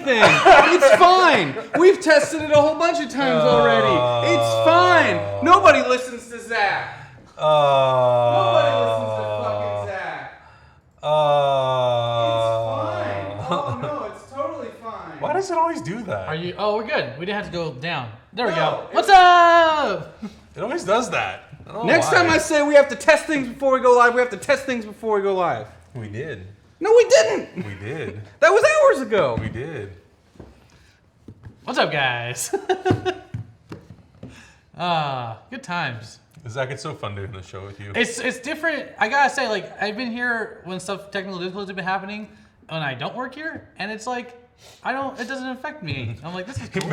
anything. It's fine. We've tested it a whole bunch of times already. It's fine. Nobody listens to Zach. Nobody listens to fucking Zach. It's fine. Oh no, it's totally fine. Why does it always do that? Are you? Oh, we're good. We didn't have to go down. There we go. No, What's up? It always does that. Next time I say we have to test things before we go live, we have to test things before we go live. We did. No, we didn't. We did. That was hours ago. We did. What's up, guys? Good times. Zach, it's so fun doing the show with you. It's different. I gotta say, like, I've been here when technical difficulties have been happening, and I don't work here, and it's like, it doesn't affect me. I'm like, this is cool.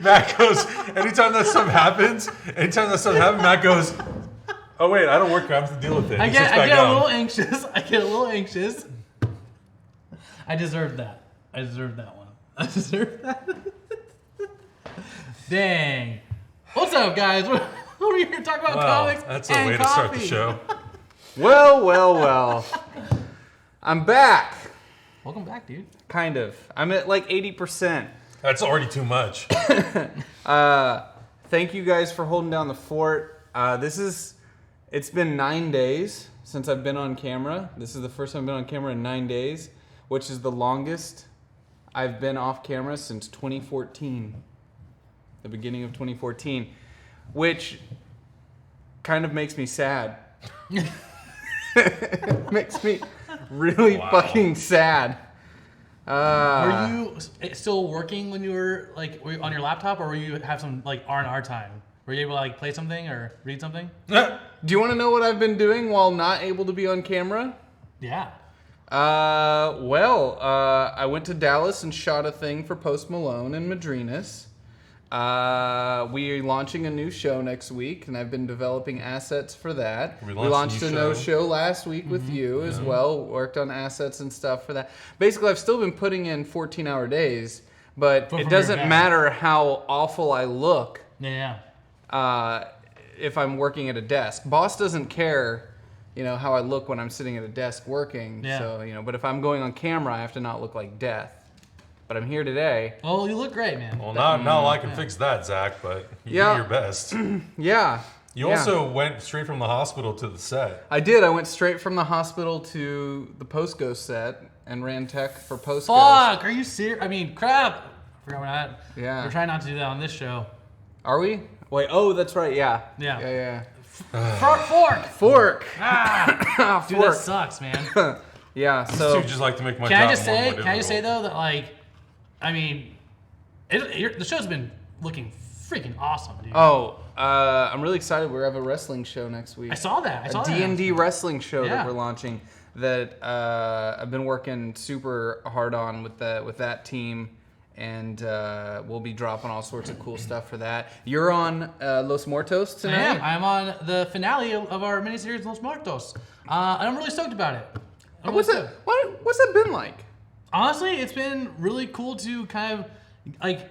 Matt goes, anytime that stuff happens, Matt goes, oh wait, I don't work here, I have to deal with it. I get a little anxious. I deserved that. I deserved that one. I deserved that. Dang. What's up, guys? What are we here to talk about? Comics that's and a way coffee. to start the show. Well. I'm back. Welcome back, dude. Kind of. I'm at like 80%. That's already too much. Thank you guys for holding down the fort. It's been 9 days since I've been on camera. This is the first time I've been on camera in 9 days, which is the longest I've been off camera since 2014. The beginning of 2014, which kind of makes me sad. Makes me really fucking sad. Were you still working when you were on your laptop, or were you have some like R&R time? Were you able to like play something or read something? Do you want to know what I've been doing while not able to be on camera? Yeah. I went to Dallas and shot a thing for Post Malone and Madrinas. We're launching a new show next week, and I've been developing assets for that. We launched a no show last week with you as well. Worked on assets and stuff for that. Basically, I've still been putting in 14-hour days, but it doesn't matter how awful I look. Yeah. If I'm working at a desk, boss doesn't care, how I look when I'm sitting at a desk working. Yeah. So, but if I'm going on camera, I have to not look like death. But I'm here today. Oh, you look great, man. Well, not I can fix that, Zach, but you do your best. Yeah. You also went straight from the hospital to the set. I did. I went straight from the hospital to the Post Ghost set and ran tech for Post Fuck, Ghost. are you serious? I mean, crap. I forgot we're not. Yeah. We're trying not to do that on this show. Are we? Wait, that's right. Yeah. Yeah. Fork. Ah. Dude, Fork. that sucks, man. Yeah, so... You just like to make my Can job I just more say difficult. though, that the show's been looking freaking awesome, dude. Oh, I'm really excited. We have a wrestling show next week. I saw that. A D&D wrestling show Yeah. that we're launching that I've been working super hard on with that team, and we'll be dropping all sorts of cool stuff for that. You're on Los Muertos tonight? I am. I'm on the finale of our miniseries Los Muertos. And I'm really stoked about it. What's that been like? Honestly, it's been really cool to kind of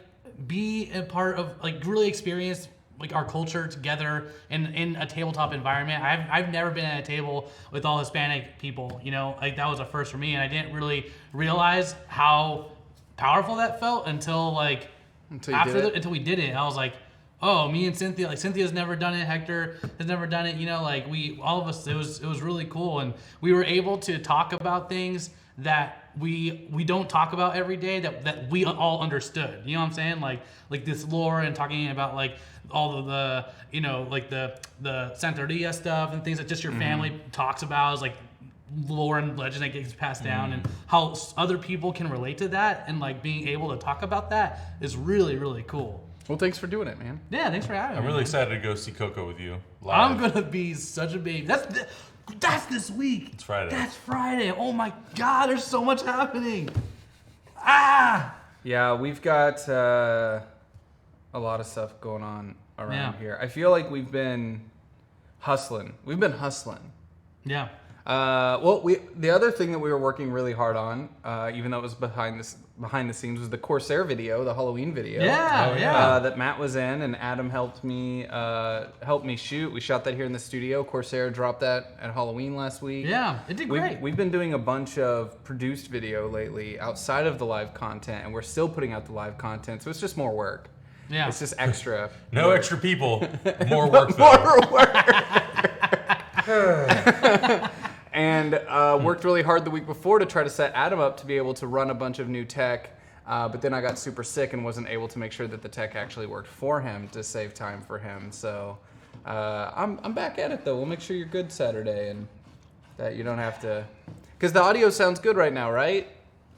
be a part of really experience our culture together in a tabletop environment. I've never been at a table with all Hispanic people. That was a first for me, and I didn't really realize how powerful that felt until we did it. I was like, oh, me and Cynthia, Cynthia's never done it, Hector has never done it, all of us, it was really cool, and we were able to talk about things that we don't talk about every day that we all understood. You know what I'm saying? Like this lore, and talking about all of the the Santeria stuff and things that just your family talks about, is lore and legend that gets passed down, and how other people can relate to that, and being able to talk about that is really, really cool. Well, thanks for doing it, man. Yeah, thanks for having me. I'm really excited to go see Coco with you live. I'm gonna be such a baby. That's this week. It's Friday. That's Friday. Oh my God, there's so much happening. Ah! Yeah, we've got a lot of stuff going on around here. I feel like we've been hustling. Yeah. The other thing that we were working really hard on, even though it was behind the scenes, was the Corsair video, the Halloween video. Yeah. That Matt was in, and Adam helped me shoot. We shot that here in the studio. Corsair dropped that at Halloween last week. Yeah, it did great. We've been doing a bunch of produced video lately outside of the live content, and we're still putting out the live content, so it's just more work. Yeah. It's just extra. No work. extra people, more work. More work. And worked really hard the week before to try to set Adam up to be able to run a bunch of new tech. But then I got super sick and wasn't able to make sure that the tech actually worked for him to save time for him. So I'm back at it, though. We'll make sure you're good Saturday and that you don't have to... Because the audio sounds good right now, right?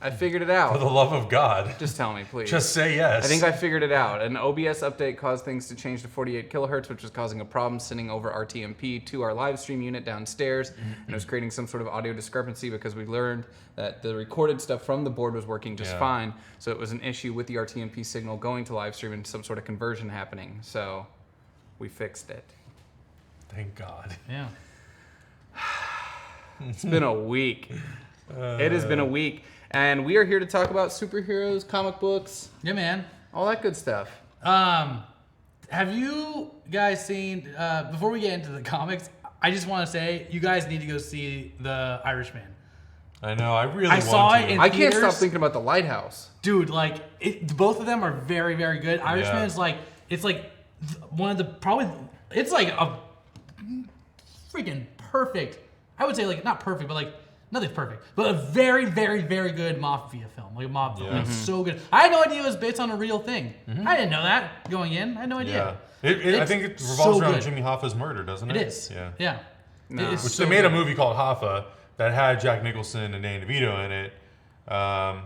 I figured it out. For the love of God. Just tell me, please. Just say yes. I think I figured it out. An OBS update caused things to change to 48 kilohertz, which was causing a problem sending over RTMP to our live stream unit downstairs. And it was creating some sort of audio discrepancy because we learned that the recorded stuff from the board was working just fine. So it was an issue with the RTMP signal going to live stream and some sort of conversion happening. So we fixed it. Thank God. Yeah. It's been a week. It has been a week. And we are here to talk about superheroes, comic books. Yeah, man. All that good stuff. Have you guys seen, before we get into the comics, I just want to say, you guys need to go see The Irishman. I know, I really I want saw to. it in I can't theaters. stop thinking about The Lighthouse. Dude, both of them are very, very good. Irishman is it's one of the, probably, it's like a freaking perfect, I would say not perfect, but nothing's perfect, but a very, very, very good mafia film, like a mob film. It's so good. I had no idea it was based on a real thing. I didn't know that going in. I had no idea. Yeah. I think it revolves around Jimmy Hoffa's murder, doesn't it? It is. Yeah. No. It is Which so they made good. a movie called Hoffa that had Jack Nicholson and Danny DeVito in it,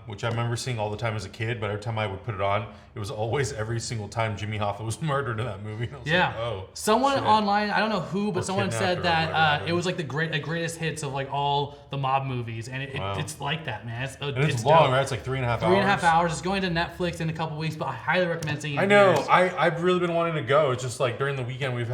which I remember seeing all the time as a kid, but every time I would put it on, it was always every single time Jimmy Hoffa was murdered in that movie. And I was like, oh. Someone shit. online, I don't know who, but Or someone kidnapped said or that whatever. it was the greatest hits of all the mob movies, and it's like that, man. And it's long, dope. right? It's like 3.5 hours. 3.5 hours. It's going to Netflix in a couple weeks, but I highly recommend seeing it. I know. I've really been wanting to go. It's just during the weekend we've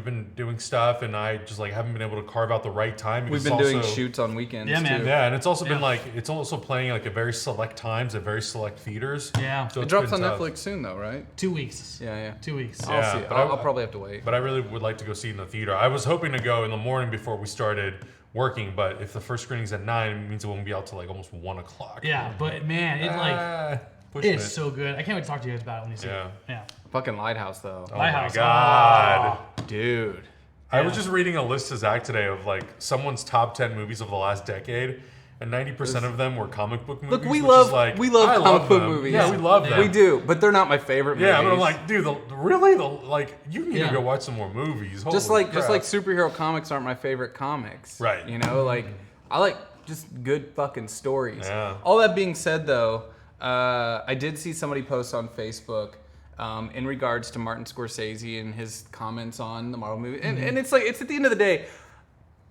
been doing stuff, and I just haven't been able to carve out the right time. We've been doing shoots on weekends. Yeah, man. too. Yeah, and it's also been it's also playing at very select times at very select theaters. Yeah. So It it's drops been on tough. Netflix soon, though, right? 2 weeks. Yeah. 2 weeks. I'll Yeah, see it. but I'll probably have to wait. But I really would like to go see it in the theater. I was hoping to go in the morning before we started working, but if the first screening's at 9, it means it won't be out till almost 1 o'clock. Yeah, but man, it's so good. I can't wait to talk to you guys about it when you see it. Yeah. Fucking Lighthouse, though. Oh Lighthouse. my God. Dude. I was just reading a list to Zach today of someone's top 10 movies of the last decade, and 90% of them were comic book movies. Look, we which love is we love I comic book them. movies. Yeah, we love them. We do, but they're not my favorite movies. Yeah, but I'm like, dude, really? You need to go watch some more movies. just Holy like crap. superhero comics aren't my favorite comics. Right. You know, I like just good fucking stories. Yeah. All that being said, though, I did see somebody post on Facebook in regards to Martin Scorsese and his comments on the Marvel movie, and it's at the end of the day.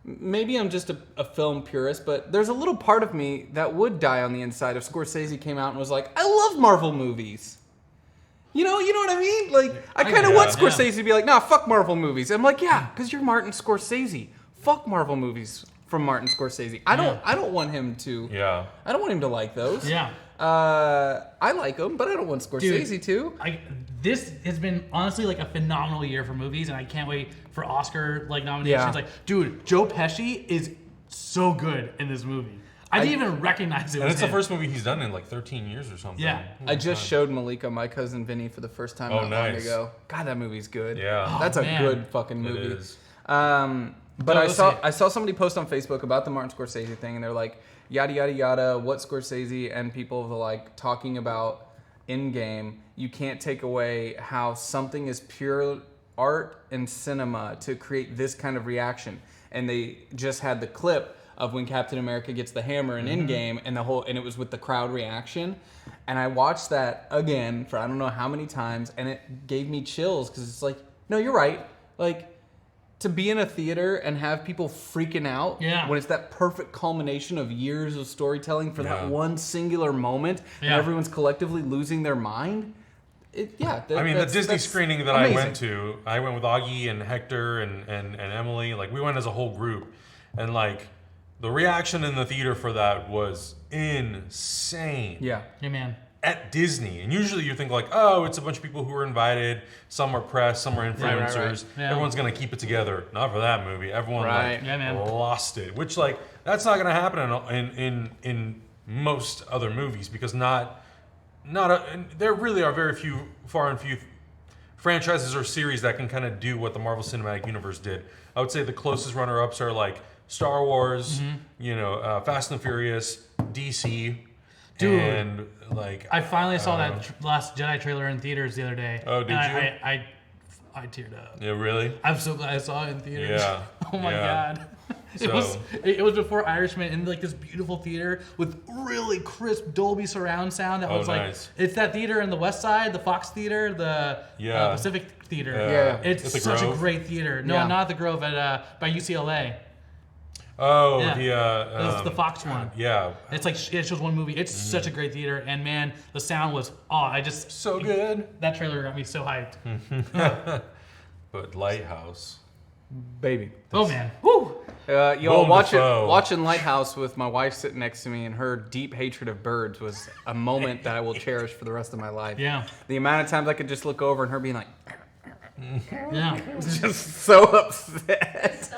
Maybe I'm just a film purist, but there's a little part of me that would die on the inside if Scorsese came out and was like, I love Marvel movies. You know what I mean? I kind of want Scorsese to be like, nah, fuck Marvel movies. I'm like, yeah, because you're Martin Scorsese. Fuck Marvel movies from Martin Scorsese. I don't want him to. Yeah. I don't want him to like those. Yeah. I like them, but I don't want Scorsese to. This has been honestly a phenomenal year for movies, and I can't wait for Oscar nominations. Yeah. Dude, Joe Pesci is so good in this movie. I didn't even recognize it. And was it's him. the first movie he's done in 13 years or something. Yeah. I just showed Malika My Cousin Vinny for the first time not long nice. ago. God, that movie's good. Yeah. That's a man. good fucking movie. It is. But I saw somebody post on Facebook about the Martin Scorsese thing, and they're like, yada yada yada, what Scorsese and people talking about Endgame. You can't take away how something is pure art and cinema to create this kind of reaction. And they just had the clip of when Captain America gets the hammer in Endgame, and it was with the crowd reaction. And I watched that again for I don't know how many times, and it gave me chills because it's no, you're right. To be in a theater and have people freaking out when it's that perfect culmination of years of storytelling for that one singular moment, and everyone's collectively losing their mind. The Disney screening that amazing. I went with Augie and Hector and Emily. We went as a whole group, and The reaction in the theater for that was insane. Yeah. Yeah, man. At Disney, and usually you think like, oh, it's a bunch of people who are invited. Some are press, some are influencers. Right. Yeah. Everyone's gonna keep it together. Not for that movie. Everyone like lost it. Which like that's not gonna happen in most other movies because there really are very few, far and few franchises or series that can kind of do what the Marvel Cinematic Universe did. I would say the closest runner-ups are like Star Wars, Fast and Furious, DC. Dude, and like I finally saw that Last Jedi trailer in theaters the other day. Oh, did you? I teared up. Yeah, really? I'm so glad I saw it in theaters. Yeah. Oh my god. It was before Irishman in like this beautiful theater with really crisp Dolby surround sound that was like nice. It's that theater in the West Side, the Fox Theater, the Pacific Theater. Yeah. It's such a great theater. No, not the Grove at by UCLA. Oh, it's the Fox one. Yeah. It's like it shows one movie. It's such a great theater, and man, the sound was so good. That trailer got me so hyped. But Lighthouse, baby. Oh man, woo! Watching Lighthouse with my wife sitting next to me, and her deep hatred of birds was a moment that I will cherish for the rest of my life. Yeah. The amount of times I could just look over and her being like, yeah, just so upset.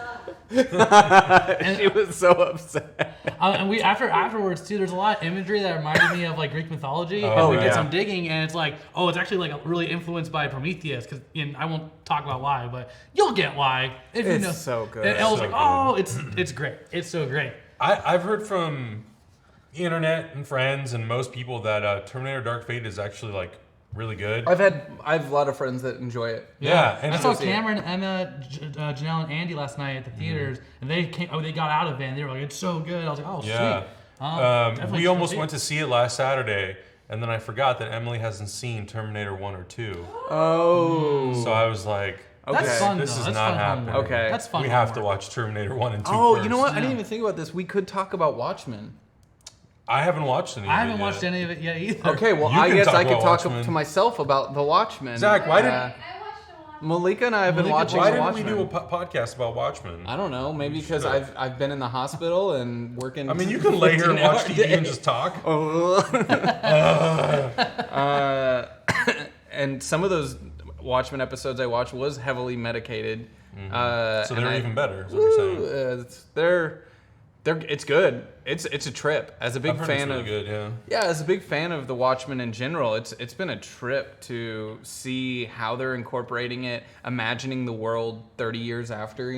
She was so upset. And we afterwards too. There's a lot of imagery that reminded me of like Greek mythology. And we did some digging, and it's like, it's actually like really influenced by Prometheus. Because I won't talk about why, but you'll get why if you know. It's so good. And I was like, it's great. It's so great. I've heard from the internet and friends and most people that Terminator Dark Fate is actually like really good. I have a lot of friends that enjoy it. Yeah, and I saw Cameron, Emma, Janelle, and Andy last night at the theaters, and they got out of it, and they were like, "It's so good." I was like, "Oh, sweet." We almost went to see it last Saturday, and then I forgot that Emily hasn't seen Terminator 1 or 2. Oh. So I was like, That's fun. This is That's not fun happening. homework. Okay. That's fun. We have to watch Terminator 1 and 2 Oh, first. you know what? I didn't even think about this. We could talk about Watchmen. I haven't watched any of it I haven't yet. watched any of it yet either. Okay, well, You I can guess talk I could about talk Watchmen. to myself about the Watchmen. Zach, why did I watched the one. Malika and I have been watching why the didn't we Watchmen. do a podcast about Watchmen? I don't know. Maybe because I've been in the hospital and working. I mean, you can lay here and watch 15 TV hours and just talk. And some of those Watchmen episodes I watched was heavily medicated. So they're even better, is what you're saying. It's good. It's a trip. As a big I've heard fan it's really of good, yeah. as a big fan of the Watchmen in general, it's been a trip to see how they're incorporating it, imagining the world 30 years after.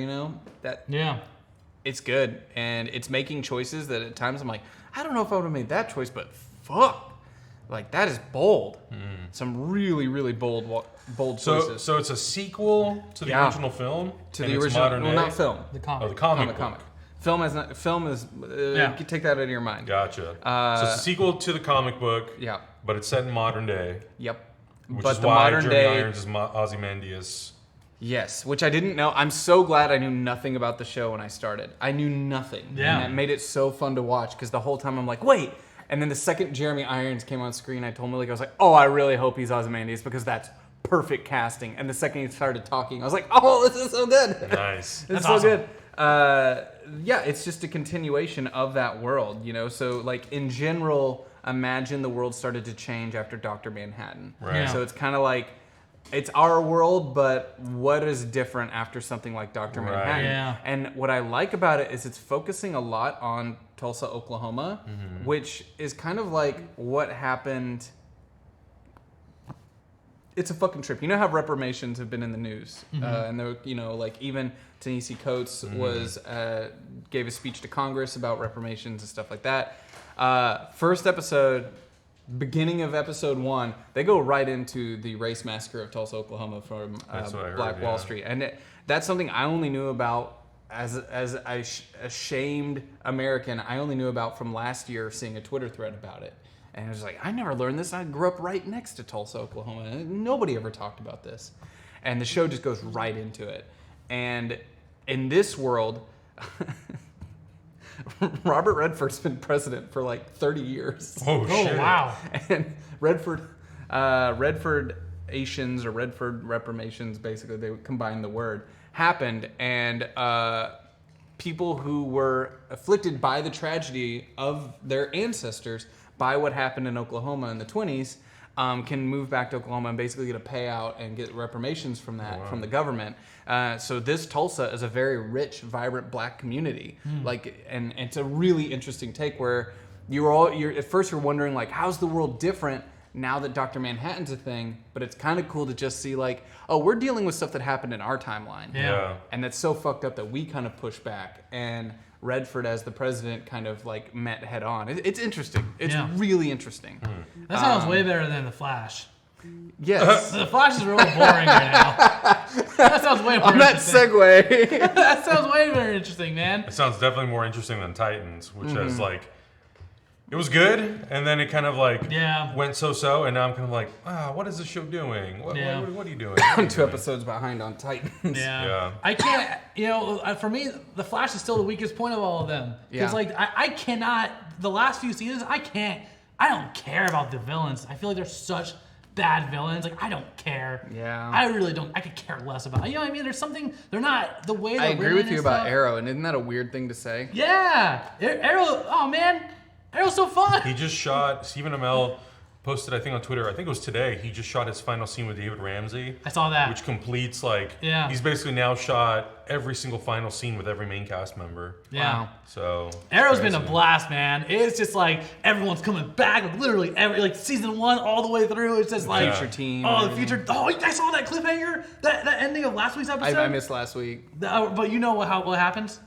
It's good, and it's making choices that at times I'm like, I don't know if I would have made that choice, but fuck, like that is bold. Some really, really bold choices. So it's a sequel to the original film? To and the it's original, modern day? not film. The comic. Oh, the comic book. Film is you take that out of your mind. Gotcha. So it's a sequel to the comic book. Yeah. But it's set in modern day. Yep. Which But is the why modern Jeremy day, Irons is Ozymandias. yes, which I didn't know. I'm so glad I knew nothing about the show when I started. I knew nothing. Yeah. And that made it so fun to watch because the whole time I'm like, wait. And then the second Jeremy Irons came on screen, I told Malik, I was like, oh, I really hope he's Ozymandias because that's perfect casting. And the second he started talking, I was like, oh, this is so good. Nice. It's That's so awesome. good. Yeah, it's just a continuation of that world, So, like, in general, imagine the world started to change after Dr. Manhattan. Right. Yeah. So it's kind of like, it's our world, but what is different after something like Dr. Right. Manhattan? Yeah. And what I like about it is it's focusing a lot on Tulsa, Oklahoma, which is kind of like what happened. It's a fucking trip. You know how reformations have been in the news, and they're, like even Ta-Nehisi Coates was gave a speech to Congress about reformations and stuff like that. First episode, beginning of episode 1, they go right into the race massacre of Tulsa, Oklahoma from Black Wall Street, and that's something I only knew about as a shamed American. I only knew about from last year seeing a Twitter thread about it. And I was like, I never learned this. I grew up right next to Tulsa, Oklahoma. And nobody ever talked about this. And the show just goes right into it. And in this world, Robert Redford's been president for like 30 years. Oh, shit. Wow. And Redford Asians or Redford reformations, basically, they combined the word, happened. And people who were afflicted by the tragedy of their ancestors by what happened in Oklahoma in the 20s can move back to Oklahoma and basically get a payout and get reparations from that from the government. So this Tulsa is a very rich, vibrant black community. And it's a really interesting take where at first you're wondering like, how's the world different now that Dr. Manhattan's a thing? But it's kind of cool to just see like, oh, we're dealing with stuff that happened in our timeline. Yeah. And that's so fucked up that we kind of push back. And Redford as the president kind of like met head on. It's interesting. It's really interesting. That sounds way better than The Flash. Yes. The Flash is really boring right now. That sounds way more on that segue. That sounds way more interesting, man. It sounds definitely more interesting than Titans, which has like, it was good, and then it kind of like went so, and now I'm kind of like, what is this show doing? What are you doing? I'm 2 episodes behind on Titans. Yeah. I can't, for me, The Flash is still the weakest point of all of them. Because like, I cannot, the last few seasons, I don't care about the villains. I feel like they're such bad villains. Like, I don't care. Yeah. I really don't. I could care less about it. You know what I mean? There's something, they're not the way I agree with you about stuff. Arrow, and isn't that a weird thing to say? Yeah. Arrow, oh man. Arrow's so fun. He just shot, Stephen Amell posted, I think on Twitter, I think it was today, he just shot his final scene with David Ramsey. I saw that. Which completes he's basically now shot every single final scene with every main cast member. Yeah. Wow. So Arrow's been a blast, man. It's just like everyone's coming back, like literally like season 1 all the way through. It's just like future team. Oh, the future. Oh, I saw that cliffhanger. That ending of last week's episode. I missed last week. But you know what happens?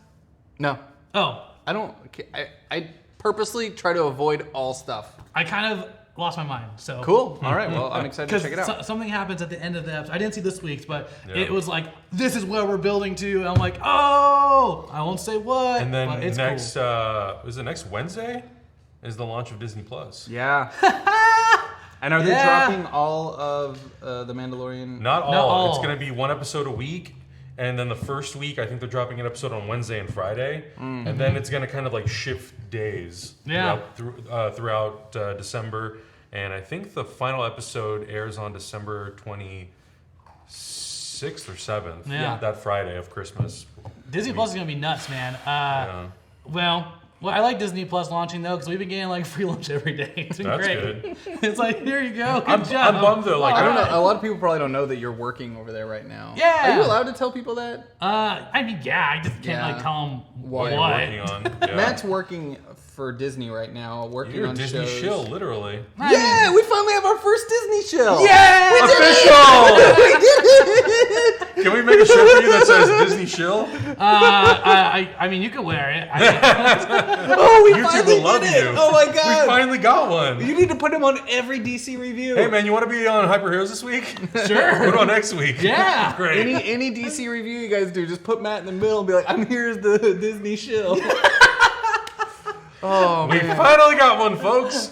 No. Oh. I don't. I purposely try to avoid all stuff. I kind of lost my mind. So cool. All right. Well, I'm excited to check it out. Something happens at the end of the episode. I didn't see this week's, but it was like, this is where we're building to. And I'm like, oh, I won't say what. And then it's next, cool. is it next Wednesday? Is the launch of Disney Plus. Yeah. And are they dropping all of The Mandalorian? Not all. It's going to be 1 episode a week. And then the first week, I think they're dropping an episode on Wednesday and Friday. Mm-hmm. And then it's going to kind of like shift days throughout December. And I think the final episode airs on December 26th or 7th. Yeah. That Friday of Christmas. Disney Plus is going to be nuts, man. Well, I like Disney Plus launching though, because we've been getting like free lunch every day. It's been great. Good. It's like, here you go. Good job. I'm bummed though. Like, I don't know. A lot of people probably don't know that you're working over there right now. Yeah. Are you allowed to tell people that? I mean, I just can't like tell them what you're working on. Yeah. Matt's working for Disney right now, working on Disney shows. shill, literally. Yeah, we finally have our first Disney shill. Yeah, official. We did it. Can we make a shirt for you that says Disney shill? I mean, you could wear it. Oh, we YouTube finally will love did it. you. Oh my god. We finally got one. You need to put him on every DC review. Hey man, you want to be on Hyper Heroes this week? Sure. Put it on next week. Yeah. Great. Any DC review you guys do, just put Matt in the middle and be like, I'm here's the Disney shill. Oh, we man. finally got one, folks.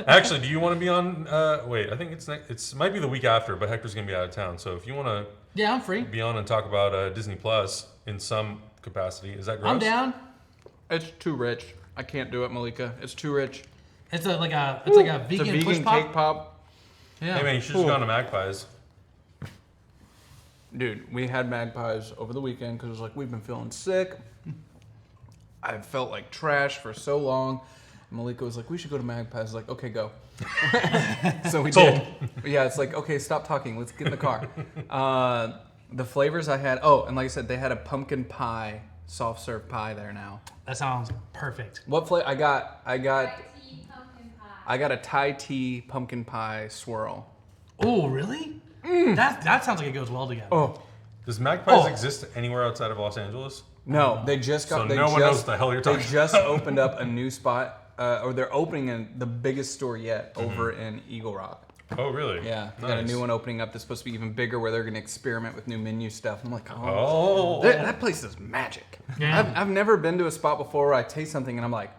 Actually, do you want to be on? Wait, I think it's might be the week after, but Hector's gonna be out of town. So if you want to, I'm free. Be on and talk about Disney Plus in some capacity. Is that gross? I'm down. It's too rich. I can't do it, Malika. It's too rich. It's like a vegan, It's a vegan push cake pop. Yeah. Hey man, you should have gone to Magpies. Dude, we had Magpies over the weekend because it was like, we've been feeling sick. I felt like trash for so long. Malika was like, we should go to Magpies. I was like, okay, go. So we did. Yeah, it's like, okay, stop talking. Let's get in the car. The flavors I had, and like I said, they had a pumpkin pie, soft serve pie there now. That sounds perfect. What flavor? I got Thai tea pumpkin pie. I got a Thai tea pumpkin pie swirl. Oh, really? That sounds like it goes well together. Oh. Does Magpies exist anywhere outside of Los Angeles? No, they just got. So no one knows what the hell you're talking They just opened up a new spot, or they're opening the biggest store yet over in Eagle Rock. Oh, really? Yeah, they got a new one opening up that's supposed to be even bigger, where they're going to experiment with new menu stuff. I'm like, that place is magic. Yeah. I've never been to a spot before where I taste something and I'm like,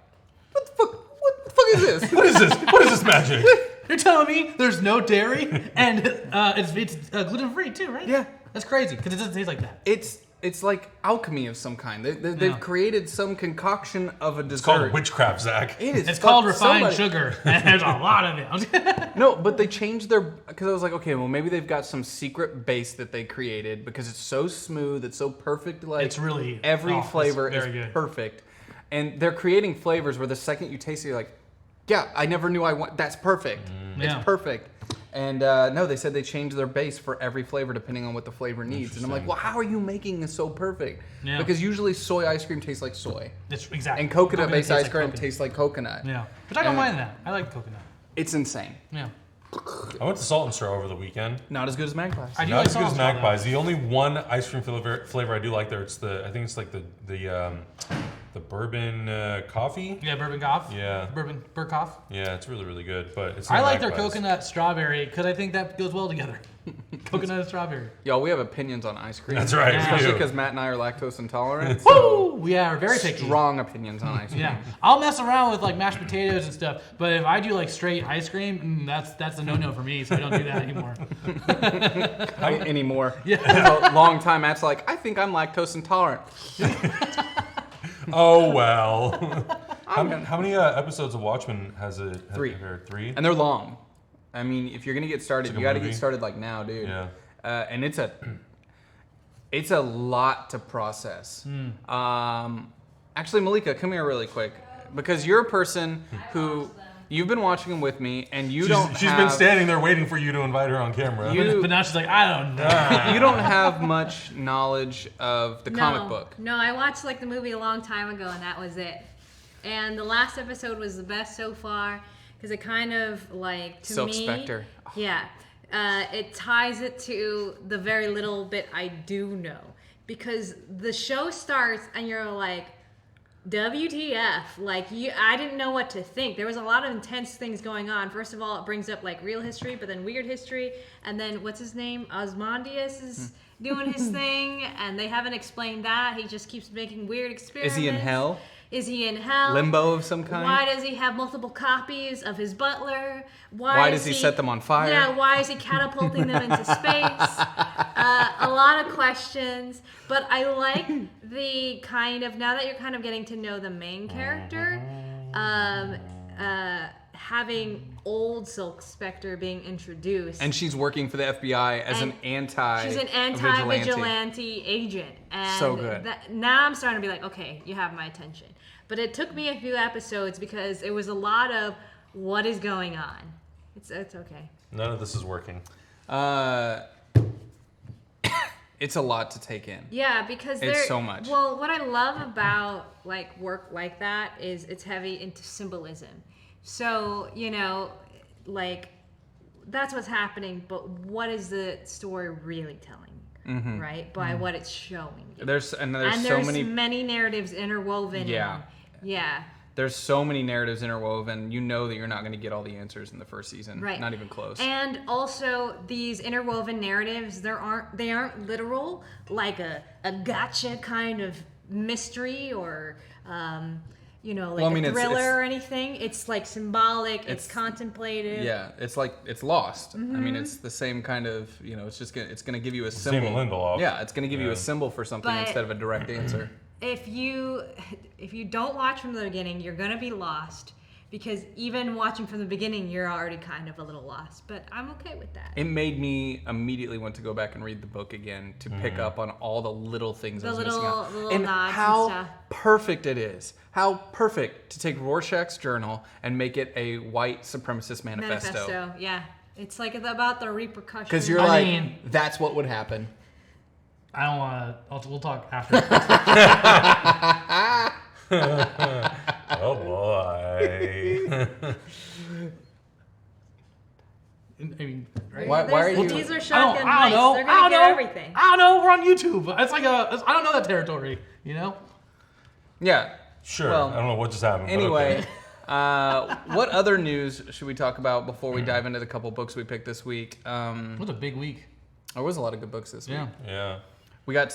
what the fuck is this? What is this? What is this magic? You're telling me there's no dairy and it's gluten free too, right? Yeah. That's crazy because it doesn't taste like that. It's it's like alchemy of some kind. They've created some concoction of a dessert. It's called witchcraft, Zach. It's called refined sugar. And there's a lot of it. No, but they changed because I was like, okay, well maybe they've got some secret base that they created because it's so smooth, it's so perfect. Like it's really every flavor is good. perfect, and they're creating flavors where the second you taste it, you're like, yeah, I never knew I want. That's perfect. It's perfect. And no, they said they changed their base for every flavor depending on what the flavor needs. And I'm like, well, how are you making this so perfect? Yeah. Because usually soy ice cream tastes like soy. It's exactly. And coconut-based ice cream tastes like coconut. Yeah. But I don't mind that. I like coconut. It's insane. Yeah. I went to Salt and Straw over the weekend. Not as good as Magpies. Not as good as Magpies. The only one ice cream flavor I do like there, I think it's like the bourbon coffee. Yeah, bourbon coffee. Yeah. Bourbon coffee. Yeah, it's really, really good. But it's I like their coconut strawberry because I think that goes well together. Coconut and strawberry. Y'all, we have opinions on ice cream. That's right. Especially because Matt and I are lactose intolerant. Woo! We are very picky. Strong opinions on ice cream. Yeah. I'll mess around with like mashed potatoes and stuff, but if I do like straight ice cream, that's a no-no for me, so I don't do that anymore. Anymore. Yeah. A long time, Matt's like, I think I'm lactose intolerant. Oh, well. How many episodes of Watchmen has it? 3. 3? And they're long. I mean, if you're going to get started, like you got to get started like now, dude. Yeah. And it's a lot to process. Actually, Malika, come here really quick. Because you're a person who... You've been watching them with me, and she's been standing there waiting for you to invite her on camera. But now she's like, I don't know. You don't have much knowledge of the comic book. No, I watched like the movie a long time ago, and that was it. And the last episode was the best so far because it kind of like to Silk me, Spectre. Yeah, it ties it to the very little bit I do know because the show starts and you're like, WTF, like I didn't know what to think. There was a lot of intense things going on. First of all, it brings up like real history, but then weird history, and then what's his name? Osmondius is doing his thing, and they haven't explained that. He just keeps making weird experiments. Is he in hell? Is he in hell? Limbo of some kind? Why does he have multiple copies of his butler? Why does he set them on fire? Yeah, why is he catapulting them into space? A lot of questions. But I like the kind of, now that you're kind of getting to know the main character, having old Silk Spectre being introduced. And she's working for the FBI as an anti-vigilante agent. And so good. Now I'm starting to be like, okay, you have my attention. But it took me a few episodes because it was a lot of what is going on. It's okay. None of this is working. It's a lot to take in. Yeah, because it's so much. Well, what I love about like work like that is it's heavy into symbolism. So, like that's what's happening, but what is the story really telling? Right? By what it's showing you. There's so many narratives interwoven. Yeah. Yeah. There's so many narratives interwoven. You know that you're not going to get all the answers in the first season. Right. Not even close. And also these interwoven narratives, they aren't literal, like a gotcha kind of mystery or a thriller or anything. It's like symbolic, it's contemplative. Yeah, it's like it's Lost. I mean, it's the same kind of, it's going to give you a symbol. Steven Lindelof. Yeah, it's going to give you a symbol for something instead of a direct answer. If you don't watch from the beginning, you're going to be lost because even watching from the beginning, you're already kind of a little lost. But I'm okay with that. It made me immediately want to go back and read the book again to pick up on all the little things I was missing out. The little and nods how and stuff. Perfect it is. How perfect to take Rorschach's journal and make it a white supremacist manifesto. Yeah. It's like about the repercussions. Because you're that's what would happen. I don't want to. We'll talk after. Oh boy. I mean, right? Why are you? These are shotgun I don't know. They're gonna get everything. I don't know. We're on YouTube. It's like I don't know that territory. Yeah. Sure. Well, I don't know what just happened. Anyway, but okay. What other news should we talk about before we dive into the couple books we picked this week? It was a big week. There was a lot of good books this week. Yeah. We got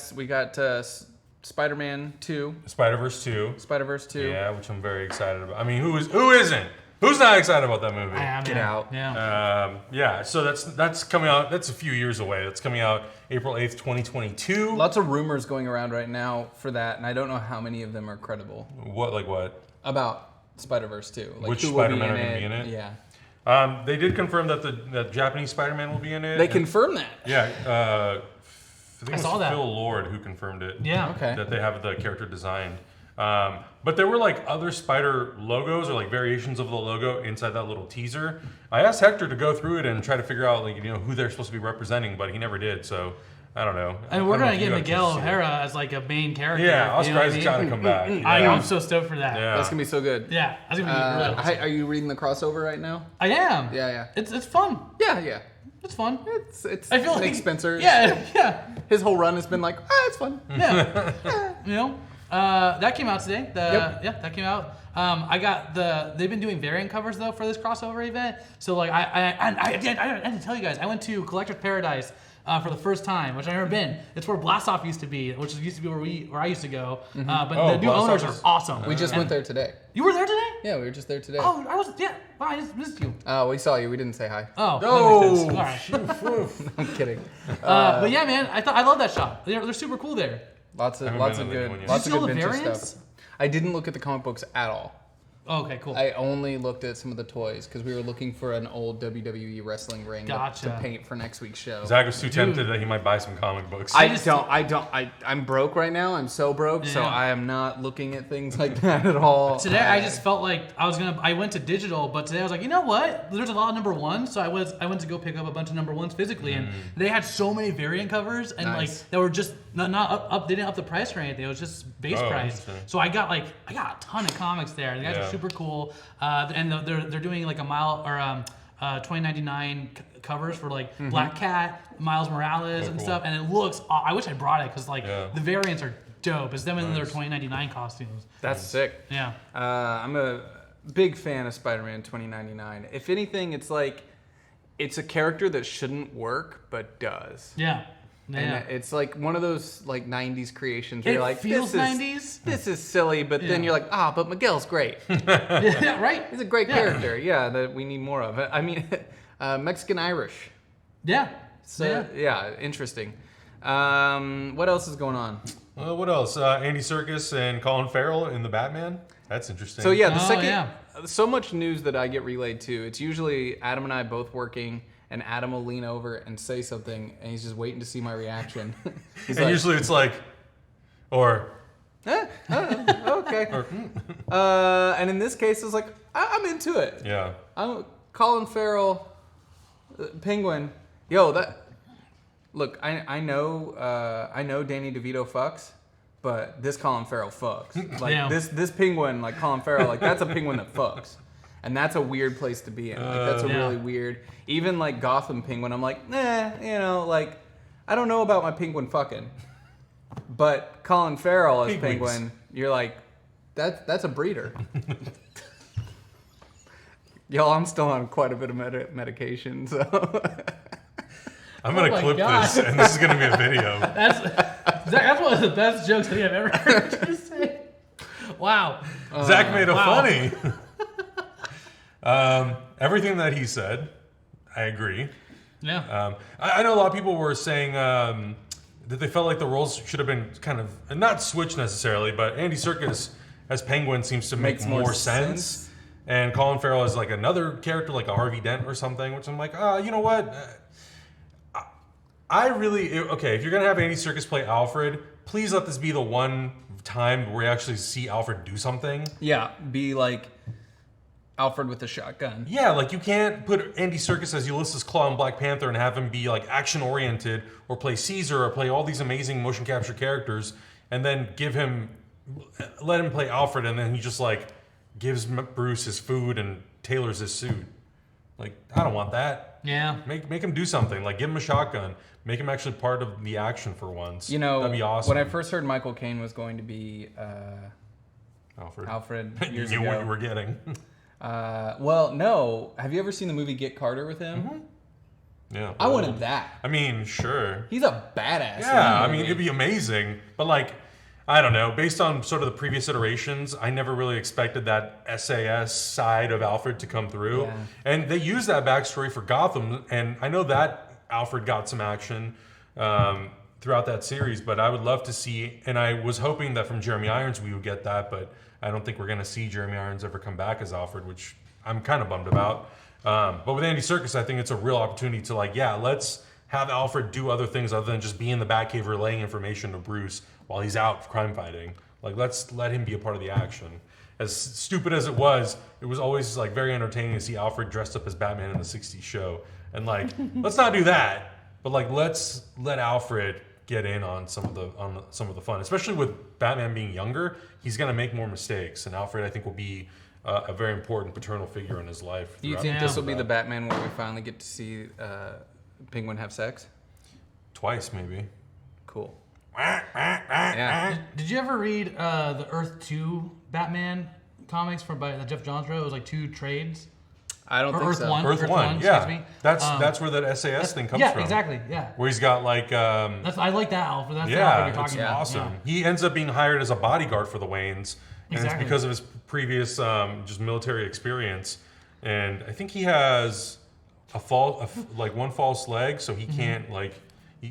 Spider-Man 2. Spider-Verse 2. Spider-Verse 2. Yeah, which I'm very excited about. I mean, who isn't? Who's not excited about that movie? I am. Get out. Yeah. So that's coming out. That's a few years away. That's coming out April 8th, 2022. Lots of rumors going around right now for that, and I don't know how many of them are credible. What? Like what? About Spider-Verse 2. Like Which who will Spider-Man are be going to be in it? Yeah. They did confirm that the Japanese Spider-Man will be in it. They confirmed that. Yeah. I think it was saw that. Phil Lord who confirmed it. Yeah. Okay. That they have the character designed. But there were like other Spider logos or like variations of the logo inside that little teaser. I asked Hector to go through it and try to figure out like who they're supposed to be representing, but he never did. So I don't know. And we're I don't know gonna if get you got Miguel to see it. O'Hara as like a main character. Yeah, Oscar what I Isaac's mean? got to come back. I'm so stoked for that. Yeah. That's going to be so good. Yeah, that's gonna be really awesome. Are you reading the crossover right now? I am. Yeah. It's fun. Yeah. It's fun. It's I feel Nick like Spencer. Yeah. His whole run has been like, it's fun. Yeah. That came out today. Yep. Yeah, that came out. I got they've been doing variant covers though for this crossover event. So like I didn't tell you guys. I went to Collector's Paradise for the first time, which I've never been. It's where Blast Off used to be, which used to be where I used to go. But the new Blast owners Off are is- awesome. We just went there today. You were there today? Yeah, we were just there today. Oh, I was. Yeah. Wow, I just missed you. We saw you. We didn't say hi. Oh. Oh, That makes sense. All right. I'm kidding. But yeah, man, I love that shop. They're super cool there. Lots of haven't been to good one yet. lots Did you of see good all the vintage variants? stuff. I didn't look at the comic books at all. Oh, okay, cool. I only looked at some of the toys because we were looking for an old WWE wrestling ring to paint for next week's show. Zach was too tempted that he might buy some comic books. I'm broke right now. I'm so broke, so Yeah. I am not looking at things like that at all. Today I just felt like I went to digital, but today I was like, you know what? There's a lot of number ones, so I went to go pick up a bunch of number ones physically, and they had so many variant covers, and Nice. like they were just not up. They didn't up the price or anything. It was just base price. interesting. So I got a ton of comics there. The guys are super cool, and they're doing like a mile or 2099 covers for like Black Cat, Miles Morales, and cool. stuff, and it looks. I wish I brought it because like the variants are dope. It's them in their 2099 costumes. That's sick. Yeah. I'm a big fan of Spider-Man 2099. If anything, it's like it's a character that shouldn't work but does. Yeah. And it's like one of those like 90s creations where It you're like, feels this 90s. This is silly, but then you're like, but Miguel's great. Yeah, right? He's a great character. Yeah, that we need more of. I mean, Mexican-Irish. Yeah. So, yeah, interesting. What else is going on? What else? Andy Serkis and Colin Farrell in the Batman. That's interesting. So, so much news that I get relayed to. It's usually Adam and I both working, and Adam will lean over and say something, and he's just waiting to see my reaction. Usually it's like, or okay. And in this case, it's like, I'm into it. Yeah. I'm Colin Farrell, Penguin. Look, I know Danny DeVito fucks, but this Colin Farrell fucks. Like this Penguin, like Colin Farrell, like that's a Penguin that fucks. And that's a weird place to be in. Like that's a really weird. Even like Gotham Penguin, I'm like, like I don't know about my Penguin fucking. But Colin Farrell as Penguin, you're like, that's a breeder. Y'all, I'm still on quite a bit of medication, so. I'm gonna clip this, and this is gonna be a video. That's one of the best jokes I think I've ever heard you say. Wow. Zach made it funny. Everything that he said, I agree. Yeah. I know a lot of people were saying that they felt like the roles should have been kind of not switched necessarily, but Andy Serkis as Penguin seems to make more sense, and Colin Farrell is like another character, like a Harvey Dent or something. Which I'm like, you know what? If you're gonna have Andy Serkis play Alfred, please let this be the one time where we actually see Alfred do something. Yeah, be like Alfred with a shotgun. Yeah, like you can't put Andy Serkis as Ulysses Claw in Black Panther and have him be like action oriented or play Caesar or play all these amazing motion capture characters and then let him play Alfred and then he just like gives Bruce his food and tailors his suit. Like, I don't want that. Yeah. Make him do something. Like, give him a shotgun. Make him actually part of the action for once. You know, that'd be awesome. when I first heard Michael Caine was going to be Alfred years you knew ago. what you were getting. Well, no. Have you ever seen the movie Get Carter with him? Mm-hmm. Yeah. I wanted that. I mean, sure. He's a badass. Yeah, I mean, it'd be amazing. But like, I don't know. Based on sort of the previous iterations, I never really expected that SAS side of Alfred to come through. Yeah. And they used that backstory for Gotham, and I know that Alfred got some action throughout that series, but I would love to see, and I was hoping that from Jeremy Irons we would get that, but I don't think we're going to see Jeremy Irons ever come back as Alfred, which I'm kind of bummed about. But with Andy Serkis, I think it's a real opportunity to let's have Alfred do other things other than just be in the Batcave relaying information to Bruce while he's out crime fighting. Let's let him be a part of the action. As stupid as it was always very entertaining to see Alfred dressed up as Batman in the 60s show. And let's not do that, but let's let Alfred get in on some of the fun, especially with Batman being younger. He's going to make more mistakes, and Alfred, I think, will be a very important paternal figure in his life. Do you think this will be the Batman where we finally get to see Penguin have sex? Twice, maybe. Cool. Yeah. Did you ever read the Earth 2 Batman comics by Jeff Johns wrote? It was 2 trades. I don't think Earth so. 1, Earth 1, yeah. Excuse me. That's where that SAS thing comes from. Yeah, exactly. Yeah. Where he's got I like that Alfred. That's the Alfred you're talking about. Awesome. Yeah. He ends up being hired as a bodyguard for the Waynes, and it's because of his previous just military experience. And I think he has one false leg, so he can't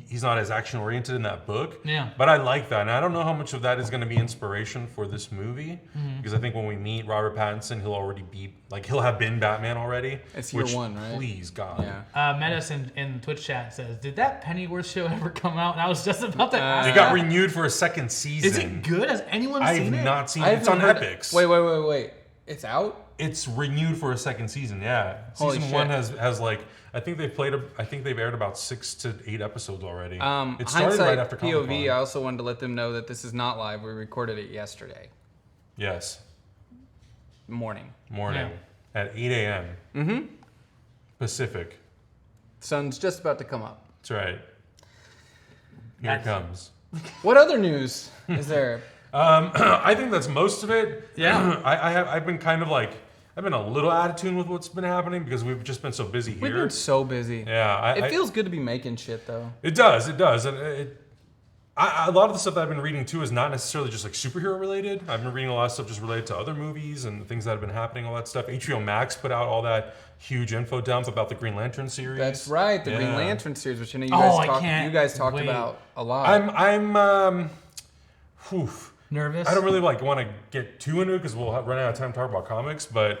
he's not as action oriented in that book. Yeah. But I like that, and I don't know how much of that is going to be inspiration for this movie, because I think when we meet Robert Pattinson, he'll already be he'll have been Batman already. It's year 1, right? Please God. Yeah. Metis in Twitch chat says, "Did that Pennyworth show ever come out?" And I was just about to ask. It got renewed for a second season. Is it good? Has anyone seen it? I've not seen it. It's on Epix. Wait. It's out? It's renewed for a second season. Yeah. Holy Season 1 has I think they've aired about 6 to 8 episodes already. It started right after Comic-Con. POV, I also wanted to let them know that this is not live. We recorded it yesterday. Yes. Morning. Yeah. At 8 a.m. Mm-hmm. Pacific. Sun's just about to come up. That's right. Here it comes. What other news is there? I think that's most of it. Yeah. I've been kind of I've been a little out of tune with what's been happening because we've just been so busy here. We've been so busy. Yeah. It feels good to be making shit, though. It does. And a lot of the stuff that I've been reading, too, is not necessarily just superhero related. I've been reading a lot of stuff just related to other movies and things that have been happening, all that stuff. HBO Max put out all that huge info dump about the Green Lantern series. That's right, the Green Lantern series, which I know you guys talked about a lot. I'm nervous. I don't really want to get too into it because we'll run out of time to talk about comics, but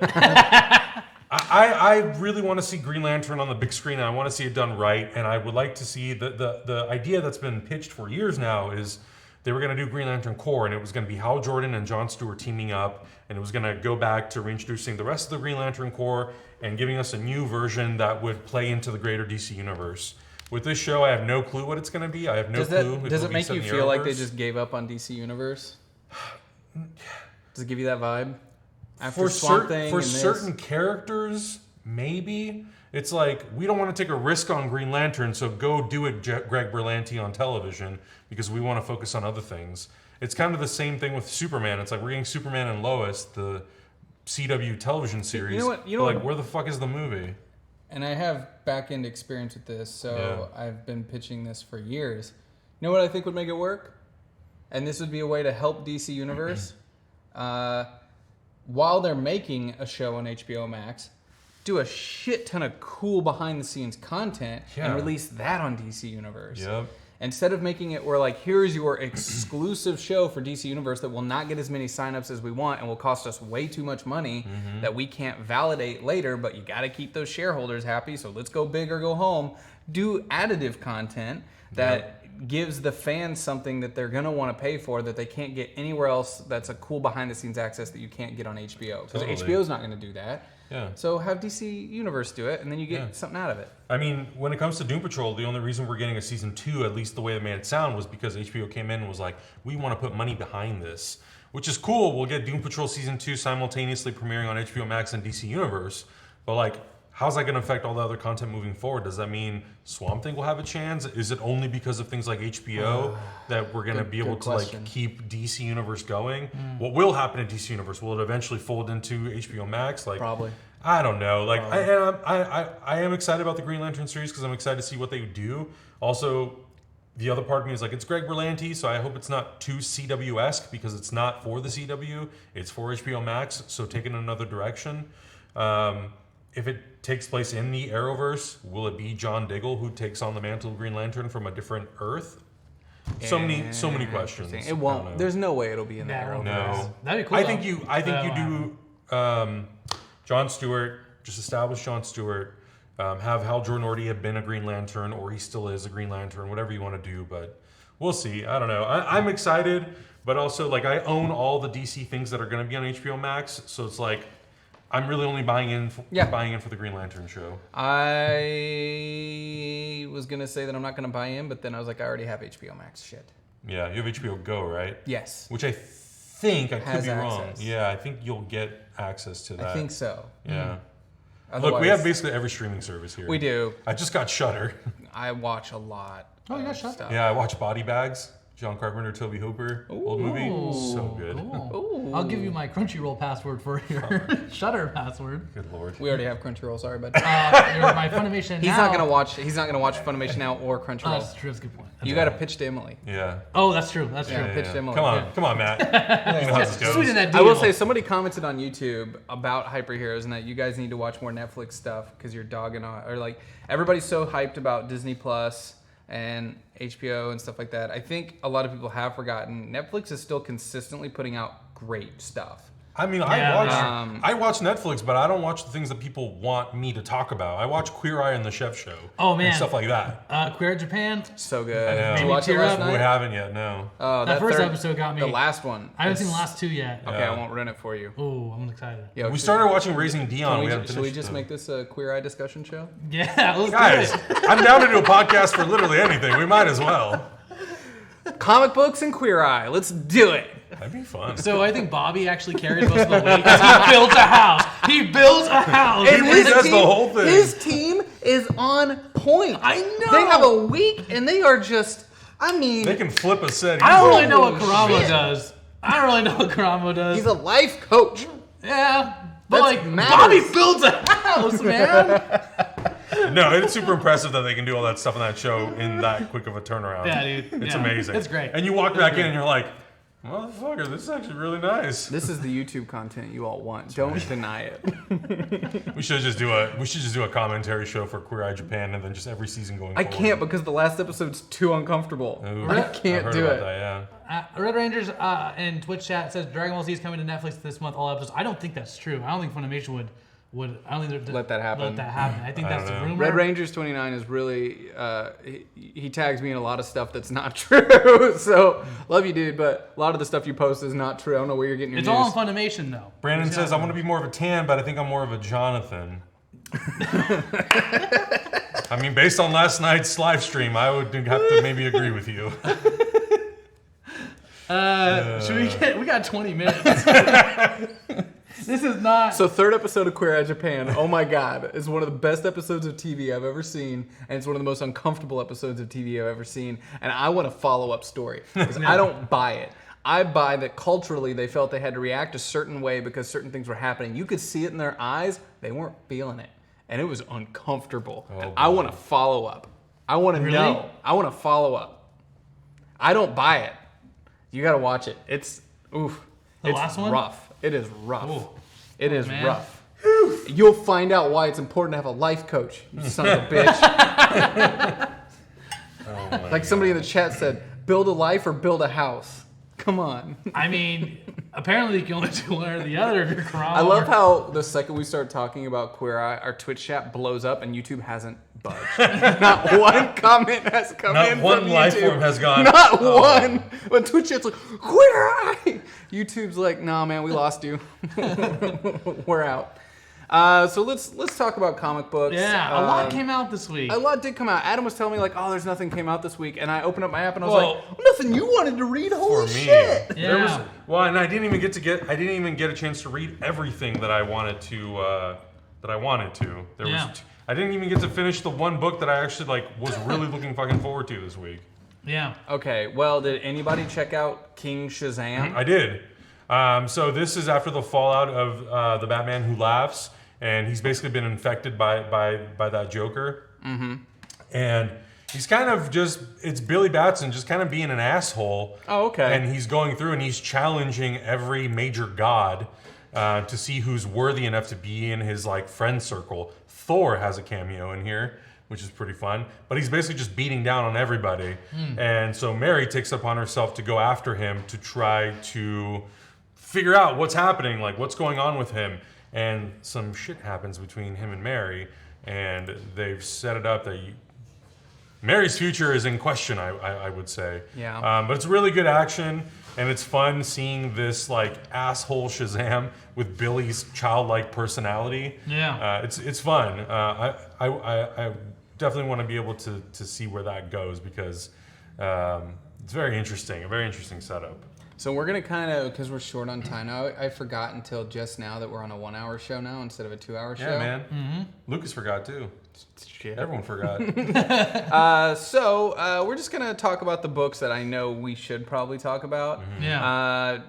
I really want to see Green Lantern on the big screen, and I want to see it done right. And I would like to see the idea that's been pitched for years now is they were going to do Green Lantern Corps, and it was going to be Hal Jordan and Jon Stewart teaming up, and it was going to go back to reintroducing the rest of the Green Lantern Corps and giving us a new version that would play into the greater DC universe. With this show, I have no clue what it's going to be. I have no clue. Does it make you feel like they just gave up on DC Universe? Does it give you that vibe? After Swamp Thing for certain characters, maybe. It's we don't want to take a risk on Green Lantern, so go do it, Greg Berlanti, on television, because we want to focus on other things. It's kind of the same thing with Superman. It's we're getting Superman and Lois, the CW television series. You know what? Where the fuck is the movie? And I have back-end experience with this, so I've been pitching this for years. You know what I think would make it work? And this would be a way to help DC Universe. While they're making a show on HBO Max, do a shit ton of cool behind-the-scenes content and release that on DC Universe. Yep. Instead of making it where here's your exclusive show for DC Universe that will not get as many signups as we want and will cost us way too much money that we can't validate later, but you got to keep those shareholders happy, so let's go big or go home. Do additive content that gives the fans something that they're going to want to pay for that they can't get anywhere else. That's a cool behind-the-scenes access that you can't get on HBO. Because HBO's not going to do that. Yeah. So have DC Universe do it, and then you get something out of it. I mean, when it comes to Doom Patrol, the only reason we're getting a season 2, at least the way it made it sound, was because HBO came in and was like, we want to put money behind this. Which is cool. We'll get Doom Patrol season 2 simultaneously premiering on HBO Max and DC Universe. But how's that going to affect all the other content moving forward? Does that mean Swamp Thing will have a chance? Is it only because of things like HBO that we're going to be able to keep DC Universe going? What will happen in DC Universe? Will it eventually fold into HBO Max? Probably. I don't know. I am excited about the Green Lantern series because I'm excited to see what they do. Also, the other part of me is like, it's Greg Berlanti, so I hope it's not too CW-esque because it's not for the CW. It's for HBO Max, so take it in another direction. If it takes place in the Arrowverse, will it be John Diggle who takes on the mantle of Green Lantern from a different Earth? So many questions. It won't. There's no way it'll be in the Arrowverse. No, that'd be cool. I think you do John Stewart. Just establish John Stewart. Have Hal Jordan already have been a Green Lantern, or he still is a Green Lantern, whatever you want to do, but we'll see. I don't know. I'm excited, but also like I own all the DC things that are going to be on HBO Max, so it's like I'm really only buying in for the Green Lantern show. I was going to say that I'm not going to buy in, but then I was like, I already have HBO Max shit. Yeah, you have HBO Go, right? Yes. Which I think, I could be wrong. Access. Yeah, I think you'll get access to that. I think so. Yeah. Otherwise, look, we have basically every streaming service here. We do. I just got Shudder. I watch a lot. Oh, you got Shudder? Yeah, I watch Body Bags. John Carpenter, Toby Hooper, old movie. So good. Cool. I'll give you my Crunchyroll password for your Shudder password. Good lord. We already have Crunchyroll. Sorry, bud. My Funimation He's Now. not gonna watch. He's not gonna watch Funimation Now or Crunchyroll. That's true. That's a good point. You got to pitch to Emily. Yeah. Oh, that's true. That's true. Pitch to Emily. Come on, Matt. You know how this goes. Sweeten that deal. I will say somebody commented on YouTube about Hyperheroes and that you guys need to watch more Netflix stuff because you're dogging on, or like everybody's so hyped about Disney Plus and HBO and stuff like that. I think a lot of people have forgotten Netflix is still consistently putting out great stuff. I mean, Yeah. I watch Netflix, but I don't watch the things that people want me to talk about. I watch Queer Eye and the Chef Show. Oh, man. And stuff like that. Queer Japan. So good. I know. Did you Made watch me it tear last up. We night? haven't yet, no. Oh, That first episode got me. The last one. I haven't seen the last two yet. Okay, I won't run it for you. Oh, I'm excited. Yo, We started watching Raising Dion. Should we just make this a Queer Eye discussion show? Yeah, let's Guys, do it. I'm down to do a podcast for literally anything. We might as well. Comic books and Queer Eye. Let's do it. That'd be fun. So I think Bobby actually carried most of the weight because he built a house. He built a house. And he does the whole thing. His team is on point. I know. They have a week and they are just. I mean, They can flip a set. I don't really know what Holy Karamo shit. does. I don't really know what Karamo does. he's a life coach. Yeah. But That's like, matters. Bobby builds a house, man. No, it's super impressive that they can do all that stuff on that show in that quick of a turnaround. Yeah, dude. It's Yeah. amazing. It's great. And you walk back in and you're like, motherfucker, this is actually really nice. This is the YouTube content you all want. Don't deny it. We should just do a commentary show for Queer Eye Japan and then just every season going I forward. can't because the last episode's too uncomfortable. Ooh, I can't heard do about it. That, yeah. Red Rangers in Twitch chat says Dragon Ball Z is coming to Netflix this month, all episodes. I don't think that's true. I don't think Funimation would. I don't think they'd Let that happen. Let that happen. I think I that's don't the know. rumor. Red Rangers 29 is really he tags me in a lot of stuff that's not true. So love you, dude, but a lot of the stuff you post is not true. I don't know where you're getting your It's news. all on Funimation though. Brandon says, I want to be more of a Tan, but I think I'm more of a Jonathan. I mean, based on last night's live stream, I would have to maybe agree with you. Should we get? We got 20 minutes. This is not. So third episode of Queer Eye Japan, oh my god, is one of the best episodes of TV I've ever seen, and it's one of the most uncomfortable episodes of TV I've ever seen, and I want a follow-up story, because I don't buy it. I buy that culturally they felt they had to react a certain way because certain things were happening. You could see it in their eyes, they weren't feeling it, and it was uncomfortable. Oh, And I want a follow-up. I want to know. I want a follow-up. I don't buy it. You gotta watch it. It's, oof. The It's last one? rough. It is rough. Ooh. It is man. rough. You'll find out why it's important to have a life coach, you son of a bitch. Like somebody in the chat said, build a life or build a house. Come on. I mean, apparently you can only do one or the other if you're Karamo. I love how the second we start talking about Queer Eye, our Twitch chat blows up and YouTube hasn't budged. Not one comment has come Not in one from life YouTube. form has gone. Not Oh. one. When Twitch chat's like, Queer Eye! YouTube's like, nah, man, we lost you. We're out. So let's talk about comic books. Yeah, a lot came out this week. A lot did come out. Adam was telling me like, oh, there's nothing came out this week, and I opened up my app and I was like, nothing you wanted to read. Holy For me, shit! there was, Yeah. well, and I didn't even get a chance to read everything that I wanted to. There Yeah. was. I didn't even get to finish the one book that I actually was really looking fucking forward to this week. Yeah. Okay, well, did anybody check out King Shazam? I did. So this is after the fallout of the Batman Who Laughs, and he's basically been infected by that Joker. Mm-hmm. And He's kind of it's Billy Batson just kind of being an asshole. Oh, okay. And he's going through and he's challenging every major god to see who's worthy enough to be in his like friend circle. Thor has a cameo in here, which is pretty fun. But he's basically just beating down on everybody. And so Mary takes upon herself to go after him to try to figure out what's happening, like what's going on with him. And some shit happens between him and Mary. And they've set it up that Mary's future is in question, I would say. Yeah. But it's really good action, and it's fun seeing this like asshole Shazam with Billy's childlike personality. Yeah. It's fun. I definitely want to be able to see where that goes because it's very interesting. A very interesting setup. So we're going to kind of, because we're short on time now, I forgot until just now that we're on a 1 hour show now instead of a 2 hour show. Yeah, man. Lucas forgot too. Shit. Everyone forgot. So we're just going to talk about the books that I know we should probably talk about. Yeah.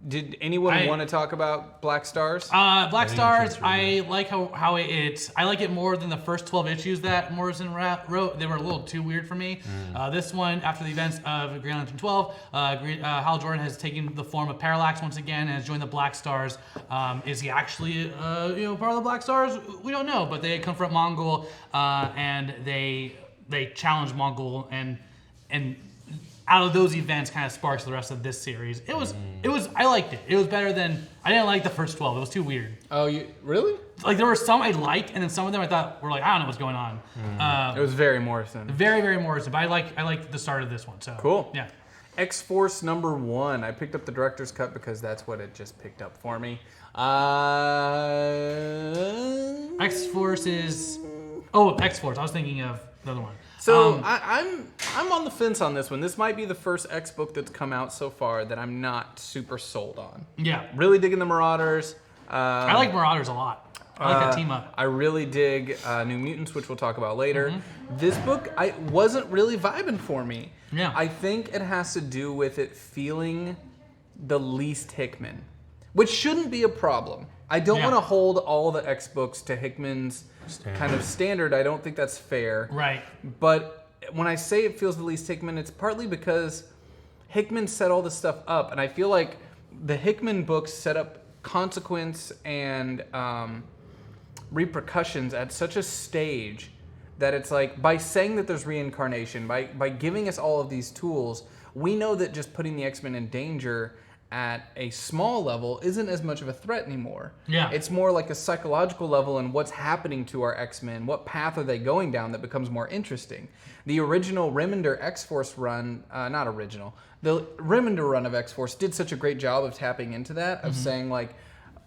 Did anyone want to talk about Black Stars? Black Stars, I like how I like it more than the first 12 issues that Morrison wrote. They were a little too weird for me. This one, after the events of Green Lantern 12, Hal Jordan has taken the form of Parallax once again and has joined the Black Stars. Is he actually part of the Black Stars? We don't know, but they confront Mongol and they challenge Mongol and out of those events kind of sparks the rest of this series. It was I liked it. It was better than I didn't like the first 12. It was too weird. Oh, you really? Like there were some I liked, and then some of them I thought were like, I don't know what's going on. It was very Morrison. Very, very Morrison. But I liked the start of this one. So cool. Yeah. X-Force #1. I picked up the director's cut because that's what it just picked up for me. X-Force is X-Force. I was thinking of the other one. So I'm on the fence on this one. This might be the first X book that's come out so far that I'm not super sold on. Yeah. Really digging the Marauders. I like Marauders a lot. I like that team up. I really dig New Mutants, which we'll talk about later. This book wasn't really vibing for me. Yeah. I think it has to do with it feeling the least Hickman, which shouldn't be a problem. I don't want to hold all the X books to Hickman's kind of standard. I don't think that's fair. Right. But when I say it feels the least Hickman, it's partly because Hickman set all this stuff up, and I feel like the Hickman books set up consequence and repercussions at such a stage that it's like, by saying that there's reincarnation, by giving us all of these tools, we know that just putting the X-Men in danger at a small level isn't as much of a threat anymore. Yeah. It's more like a psychological level and what's happening to our X-Men, what path are they going down that becomes more interesting. The original Remender X-Force run, the Remender run of X-Force did such a great job of tapping into that, of saying like,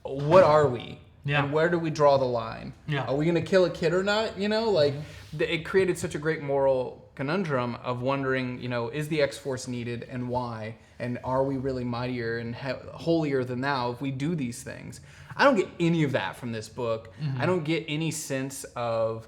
what are we? Yeah. And where do we draw the line? Yeah. Are we going to kill a kid or not? It created such a great moral conundrum of wondering, is the X-Force needed and why? And are we really mightier and holier than thou if we do these things? I don't get any of that from this book. I don't get any sense of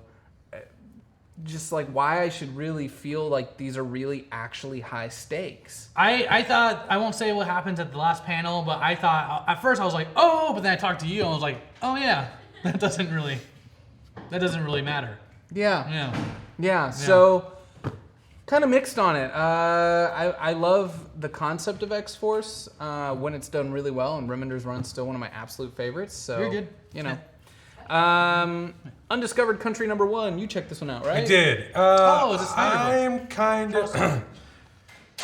just like why I should really feel like these are really actually high stakes. I thought, I won't say what happens at the last panel, but I thought, at first I was like, oh, but then I talked to you and I was like, oh yeah, that doesn't really matter. Yeah. So kind of mixed on it. I love the concept of X-Force when it's done really well, and Remender's run's still one of my absolute favorites. So you're good. Undiscovered Country #1. You checked this one out, right? I did. Is it Snyder? I'm kind of.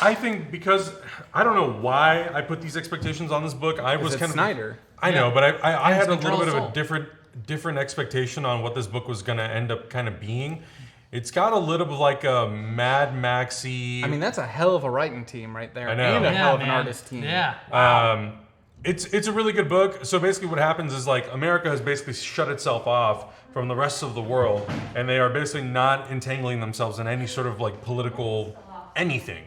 I think because I don't know why I put these expectations on this book. I was kind of Snyder. I know, but I had a control little bit of of a different expectation on what this book was going to end up kind of being. It's got a little bit of like a Mad Maxy. I mean, that's a hell of a writing team right there. I know. And a hell of an artist team. Yeah. Wow. It's a really good book. So basically what happens is like America has basically shut itself off from the rest of the world, and they are basically not entangling themselves in any sort of like political anything.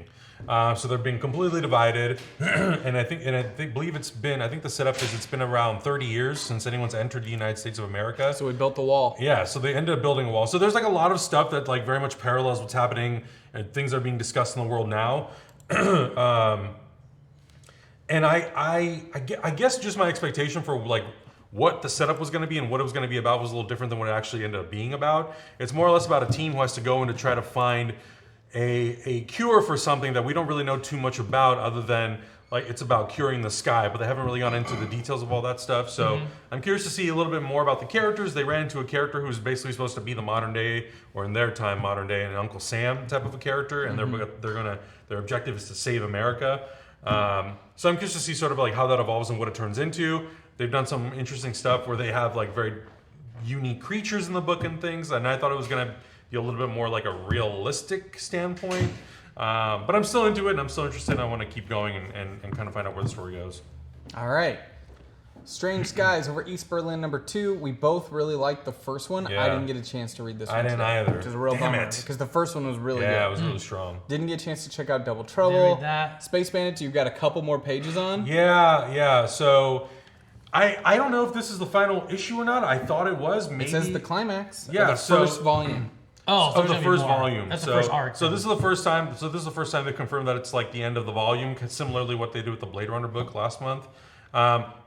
So they're being completely divided, and I think the setup is it's been around 30 years since anyone's entered the United States of America. So we built the wall. Yeah, so they ended up building a wall. So there's like a lot of stuff that like very much parallels what's happening and things that are being discussed in the world now. And I guess just my expectation for like what the setup was going to be and what it was going to be about was a little different than what it actually ended up being about. It's more or less about a team who has to go in to try to find a cure for something that we don't really know too much about, other than like it's about curing the sky, but they haven't really gone into the details of all that stuff. So I'm curious to see a little bit more about the characters. They ran into a character who's basically supposed to be the modern day, or in their time, modern day, an Uncle Sam type of a character, and their objective is to save America. So I'm curious to see sort of like how that evolves and what it turns into. They've done some interesting stuff where they have like very unique creatures in the book and things, and I thought it was going to be a little bit more like a realistic standpoint. But I'm still into it, and I'm still interested, and I want to keep going and kind of find out where the story goes. All right. Strange Skies over East Berlin #2. We both really liked the first one. Yeah. I didn't get a chance to read this one. I didn't either. Which is a real bummer, because the first one was really good. Yeah, it was really strong. Didn't get a chance to check out Double Trouble. Didn't read that. Space Bandits, you've got a couple more pages on. Yeah. So I don't know if this is the final issue or not. I thought it was. Maybe. It says the climax. Yeah, of the first volume. Oh, so of the first volume. That's the first arc. So this is the first time. So this is the first time they confirmed that it's like the end of the volume. Similarly, what they did with the Blade Runner book last month.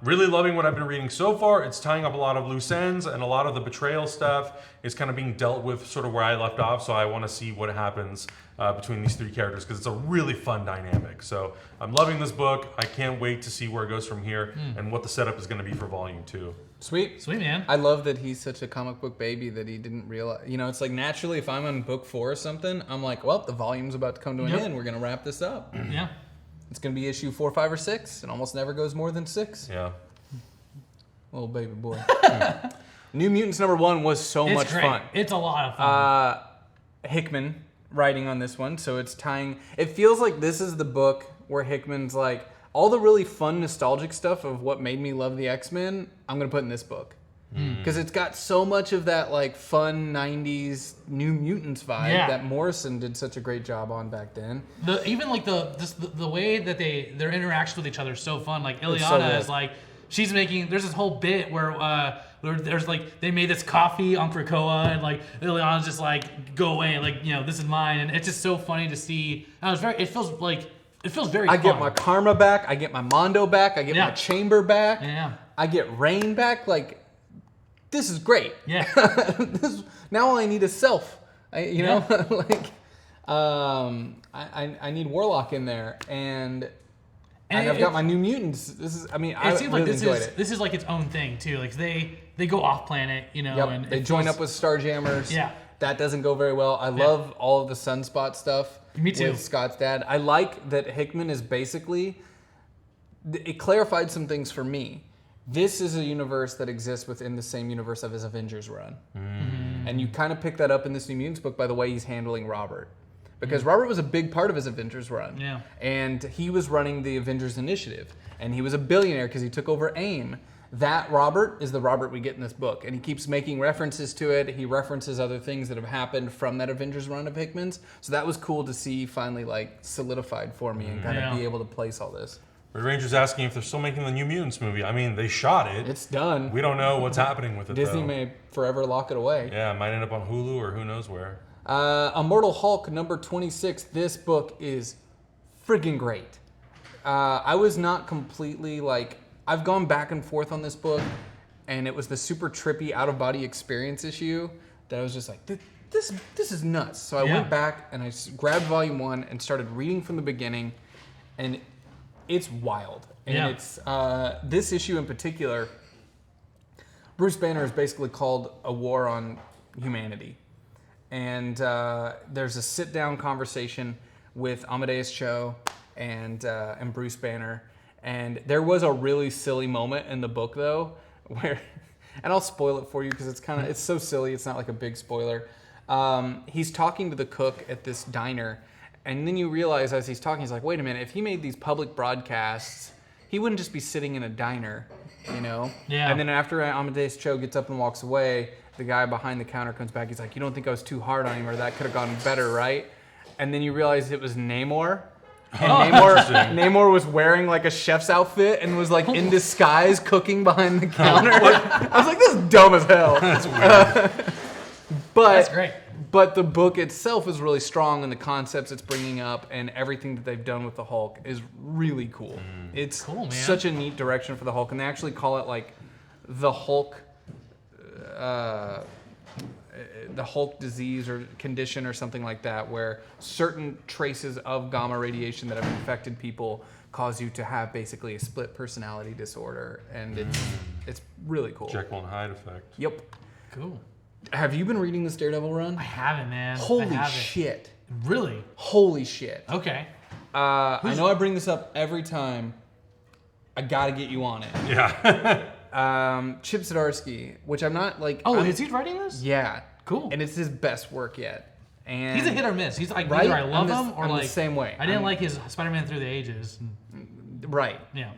Really loving what I've been reading so far. It's tying up a lot of loose ends, and a lot of the betrayal stuff is kind of being dealt with sort of where I left off. So I want to see what happens between these three characters, because it's a really fun dynamic. So I'm loving this book. I can't wait to see where it goes from here and what the setup is going to be for volume 2. Sweet, man. I love that he's such a comic book baby that he didn't realize. You know, it's like naturally, if I'm on book 4 or something, I'm like, well, the volume's about to come to an end. We're gonna wrap this up. Yeah. It's gonna be issue 4, 5, or 6. It almost never goes more than 6. Yeah. Little baby boy. New Mutants #1 was so It's much great. fun. It's a lot of fun. Hickman writing on this one, so it's tying. It feels like this is the book where Hickman's like, all the really fun, nostalgic stuff of what made me love the X-Men, I'm going to put in this book. Because it's got so much of that like fun 90s New Mutants vibe that Morrison did such a great job on back then. Even like the way that their interaction with each other is so fun. Like Ileana is like, she's making, there's this whole bit where there's like, they made this coffee on Krakoa, and like Ileana's just like, go away, like, you know, this is mine. And it's just so funny to see. It feels very fun. I get my Karma back, I get my Mondo back, I get my Chamber back, I get Rain back. Like, this is great. Yeah. Now all I need is Self. I need Warlock in there, and I've got my New Mutants. This is, I seems like this is like its own thing too. Like they go off planet, you know, and they join up with Starjammers. Yeah. That doesn't go very well. I love all of the Sunspot stuff. Me too. With Scott's dad. I like that Hickman is basically, it clarified some things for me. This is a universe that exists within the same universe of his Avengers run. And you kind of pick that up in this New Mutants book by the way he's handling Robert. Because Robert was a big part of his Avengers run. Yeah. And he was running the Avengers Initiative. And he was a billionaire because he took over AIM. That Robert is the Robert we get in this book. And he keeps making references to it. He references other things that have happened from that Avengers run of Hickman's. So that was cool to see finally like solidified for me and kind of be able to place all this. Red Ranger's asking if they're still making the New Mutants movie. I mean, they shot it. It's done. We don't know what's happening with it, Disney though. may forever lock it away. Yeah, it might end up on Hulu or who knows where. Immortal Hulk #26. This book is friggin' great. I was not completely like, I've gone back and forth on this book, and it was the super trippy out-of-body experience issue that I was just like, this is nuts. So I went back and I grabbed volume 1 and started reading from the beginning, and it's wild. And it's this issue in particular, Bruce Banner is basically called a war on humanity. And there's a sit-down conversation with Amadeus Cho and Bruce Banner. And there was a really silly moment in the book, though, where, and I'll spoil it for you because it's so silly. It's not like a big spoiler. He's talking to the cook at this diner, and then you realize as he's talking, he's like, wait a minute, if he made these public broadcasts, he wouldn't just be sitting in a diner, you know? Yeah. And then after Amadeus Cho gets up and walks away, the guy behind the counter comes back. He's like, you don't think I was too hard on him, or that could have gone better, right? And then you realize it was Namor. And Namor was wearing like a chef's outfit and was like in disguise cooking behind the counter. I was like, this is dumb as hell. That's weird. But that's great. But the book itself is really strong, and the concepts it's bringing up and everything that they've done with the Hulk is really cool. It's cool, man. Such a neat direction for the Hulk, and they actually call it like the Hulk disease or condition or something like that, where certain traces of gamma radiation that have infected people cause you to have basically a split personality disorder, and it's really cool. Jekyll and Hyde effect. Yep. Cool. Have you been reading this Daredevil run? I haven't, man. Holy shit. Really? Holy shit. Okay. I know I bring this up every time. I gotta get you on it. Yeah. Chip Zdarsky, which I'm not like. Oh, is he writing this? Yeah. Cool. And it's his best work yet. And he's a hit or miss. He's like, right? either I love him or I'm like the same way. I didn't like his Spider-Man Through the Ages. Right. Yeah.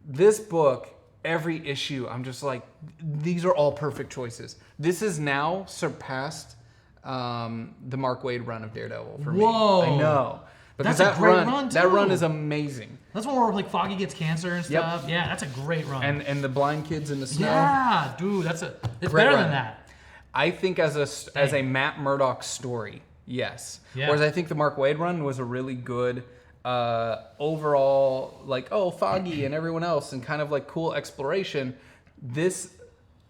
This book, every issue, I'm just like, these are all perfect choices. This has now surpassed the Mark Waid run of Daredevil for me. Whoa. I know. Because That's a great run, too. That run is amazing. That's one where like Foggy gets cancer and stuff. Yep. Yeah, that's a great run. And the blind kids in the snow. Yeah, dude, it's Great better run. than that. I think as a Matt Murdock story, yes. Yeah. Whereas I think the Mark Waid run was a really good overall, like, Foggy and everyone else, and kind of like cool exploration. This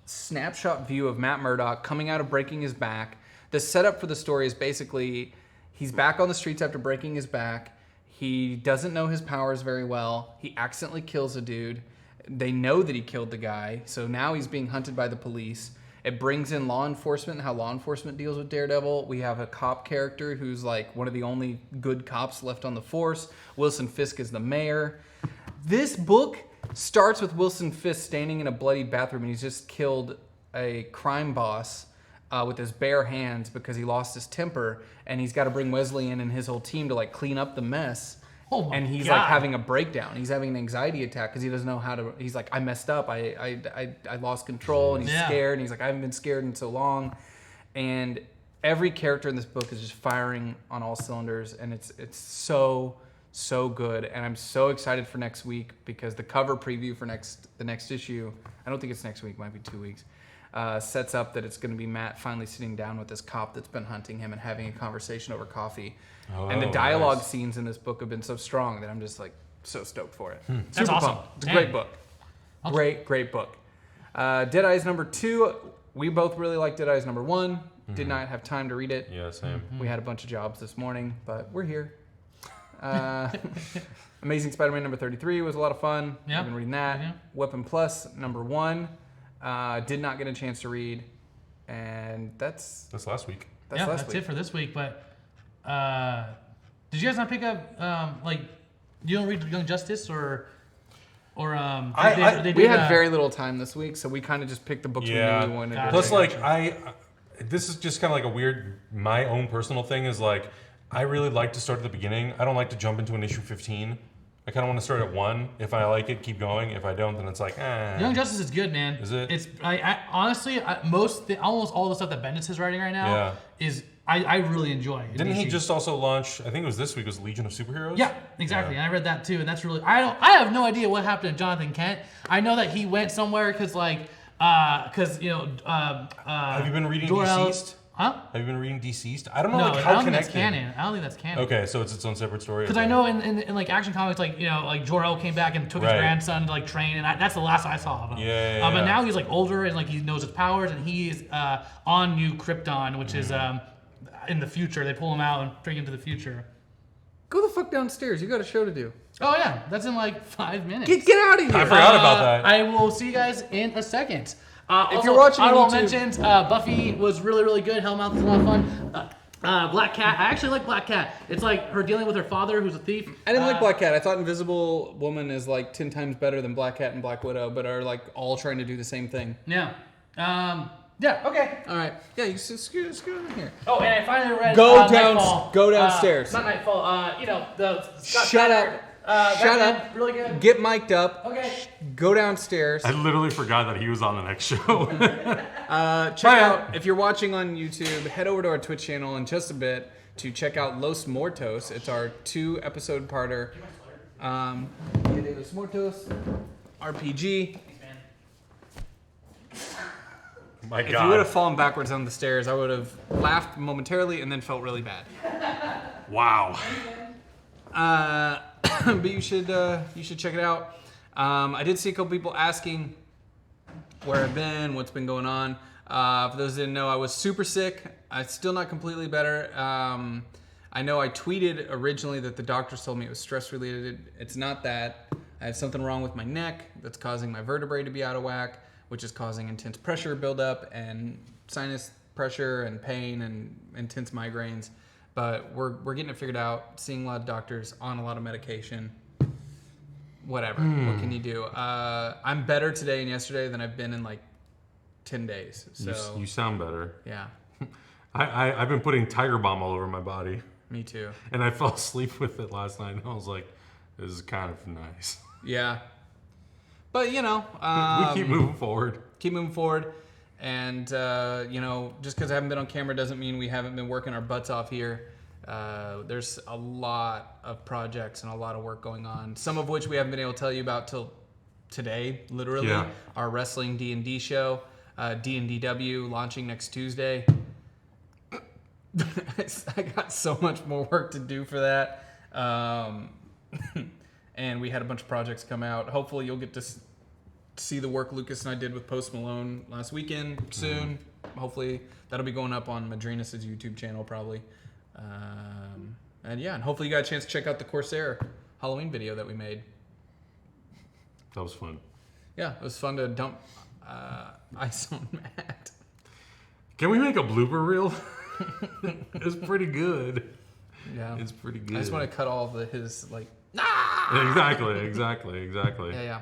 snapshot view of Matt Murdock coming out of breaking his back. The setup for the story is basically he's back on the streets after breaking his back. He doesn't know his powers very well. He accidentally kills a dude. They know that he killed the guy, so now he's being hunted by the police. It brings in law enforcement and how law enforcement deals with Daredevil. We have a cop character who's like one of the only good cops left on the force. Wilson Fisk is the mayor. This book starts with Wilson Fisk standing in a bloody bathroom, and he's just killed a crime boss with his bare hands because he lost his temper, and he's got to bring Wesley in and his whole team to like clean up the mess. Oh my and he's God. like having a breakdown. He's having an anxiety attack because he doesn't know how to. He's like, I messed up. I lost control, and he's scared. And he's like, I haven't been scared in so long. And every character in this book is just firing on all cylinders, and it's so good. And I'm so excited for next week because the cover preview for the next issue. I don't think it's next week. It might be 2 weeks. Sets up that it's going to be Matt finally sitting down with this cop that's been hunting him and having a conversation over coffee. And the dialogue scenes in this book have been so strong that I'm just like so stoked for it. That's awesome. Pumped. It's a great book. Great book. Dead Eyes #2. We both really liked Dead Eyes #1. Did not have time to read it. Yeah, same. We had a bunch of jobs this morning, but we're here. Amazing Spider-Man #33 was a lot of fun. Yeah. I've been reading that. Yeah. Weapon Plus #1. Did not get a chance to read, and that's last week. That's it for this week. But did you guys not pick up like you don't read Young Justice or we had very little time this week, so we kind of just picked the books we knew we wanted to Plus, read. like this is just kind of like a weird, my own personal thing is like I really like to start at the beginning. I don't like to jump into an issue 15. I kind of want to start at 1. If I like it, keep going. If I don't, then it's like, Young Justice is good, man. Is it? It's I honestly almost all the stuff that Bendis is writing right now is I really enjoy. Didn't he just also launch? I think it was this week. Was Legion of Superheroes? Yeah, exactly. Yeah. And I read that too, and that's really I have no idea what happened to Jonathan Kent. I know that he went somewhere because have you been reading Laurel, Deceased? Huh? Have you been reading Deceased? I don't know No, like I how don't think connected. that's canon. I don't think that's canon. Okay, so it's its own separate story. Because I know in like Action Comics, like Jor-El came back and took his grandson to like train, and that's the last I saw of him. Yeah. But now he's like older and like he knows his powers, and he's on New Krypton, which is in the future. They pull him out and bring him to the future. Go the fuck downstairs. You got a show to do. Oh yeah, that's in like 5 minutes. Get out of here. I forgot about that. I will see you guys in a second. If you're watching on honorable YouTube- mentions, Buffy was really, really good. Hellmouth was a lot of fun. Black Cat, I actually like Black Cat. It's like her dealing with her father, who's a thief. I didn't like Black Cat. I thought Invisible Woman is like 10 times better than Black Cat and Black Widow, but are like all trying to do the same thing. Yeah. Yeah. Okay. All right. Yeah, you scoot in here. Oh, and I finally read. Go Nightfall. downstairs. Not Nightfall. the Scott Shut Snyder, up. Shut Batman, up. Really good. Get mic'd up. Okay. Go downstairs. I literally forgot that he was on the next show. Check out, if you're watching on YouTube, head over to our Twitch channel in just a bit to check out Los Muertos. It's our 2-episode parter. Los Muertos, RPG. My God. If you would have fallen backwards on the stairs, I would have laughed momentarily and then felt really bad. Wow. But you should check it out. I did see a couple people asking where I've been, what's been going on. For those who didn't know, I was super sick. I'm still not completely better. I know I tweeted originally that the doctors told me it was stress related. It's not that. I have something wrong with my neck that's causing my vertebrae to be out of whack, which is causing intense pressure buildup and sinus pressure and pain and intense migraines. But we're getting it figured out, seeing a lot of doctors, on a lot of medication. Whatever. What can you do? I'm better today and yesterday than I've been in like 10 days. So you sound better. Yeah. I've been putting Tiger Balm all over my body. Me too. And I fell asleep with it last night, and I was like, this is kind of nice. Yeah. But, you know. We keep moving forward. And, you know, just because I haven't been on camera doesn't mean we haven't been working our butts off here. There's a lot of projects and a lot of work going on, some of which we haven't been able to tell you about till today, literally. Yeah. Our wrestling D&D show, D&DW, launching next Tuesday. I got so much more work to do for that. And we had a bunch of projects come out. Hopefully you'll get to see the work Lucas and I did with Post Malone last weekend soon. Hopefully that'll be going up on Madrinas' YouTube channel probably. And yeah, and hopefully you got a chance to check out the Corsair Halloween video that we made. That was fun. Yeah, it was fun to dump ice on Matt. Can we make a blooper reel? It's pretty good. Yeah. It's pretty good. I just want to cut all of his like... Exactly. Yeah.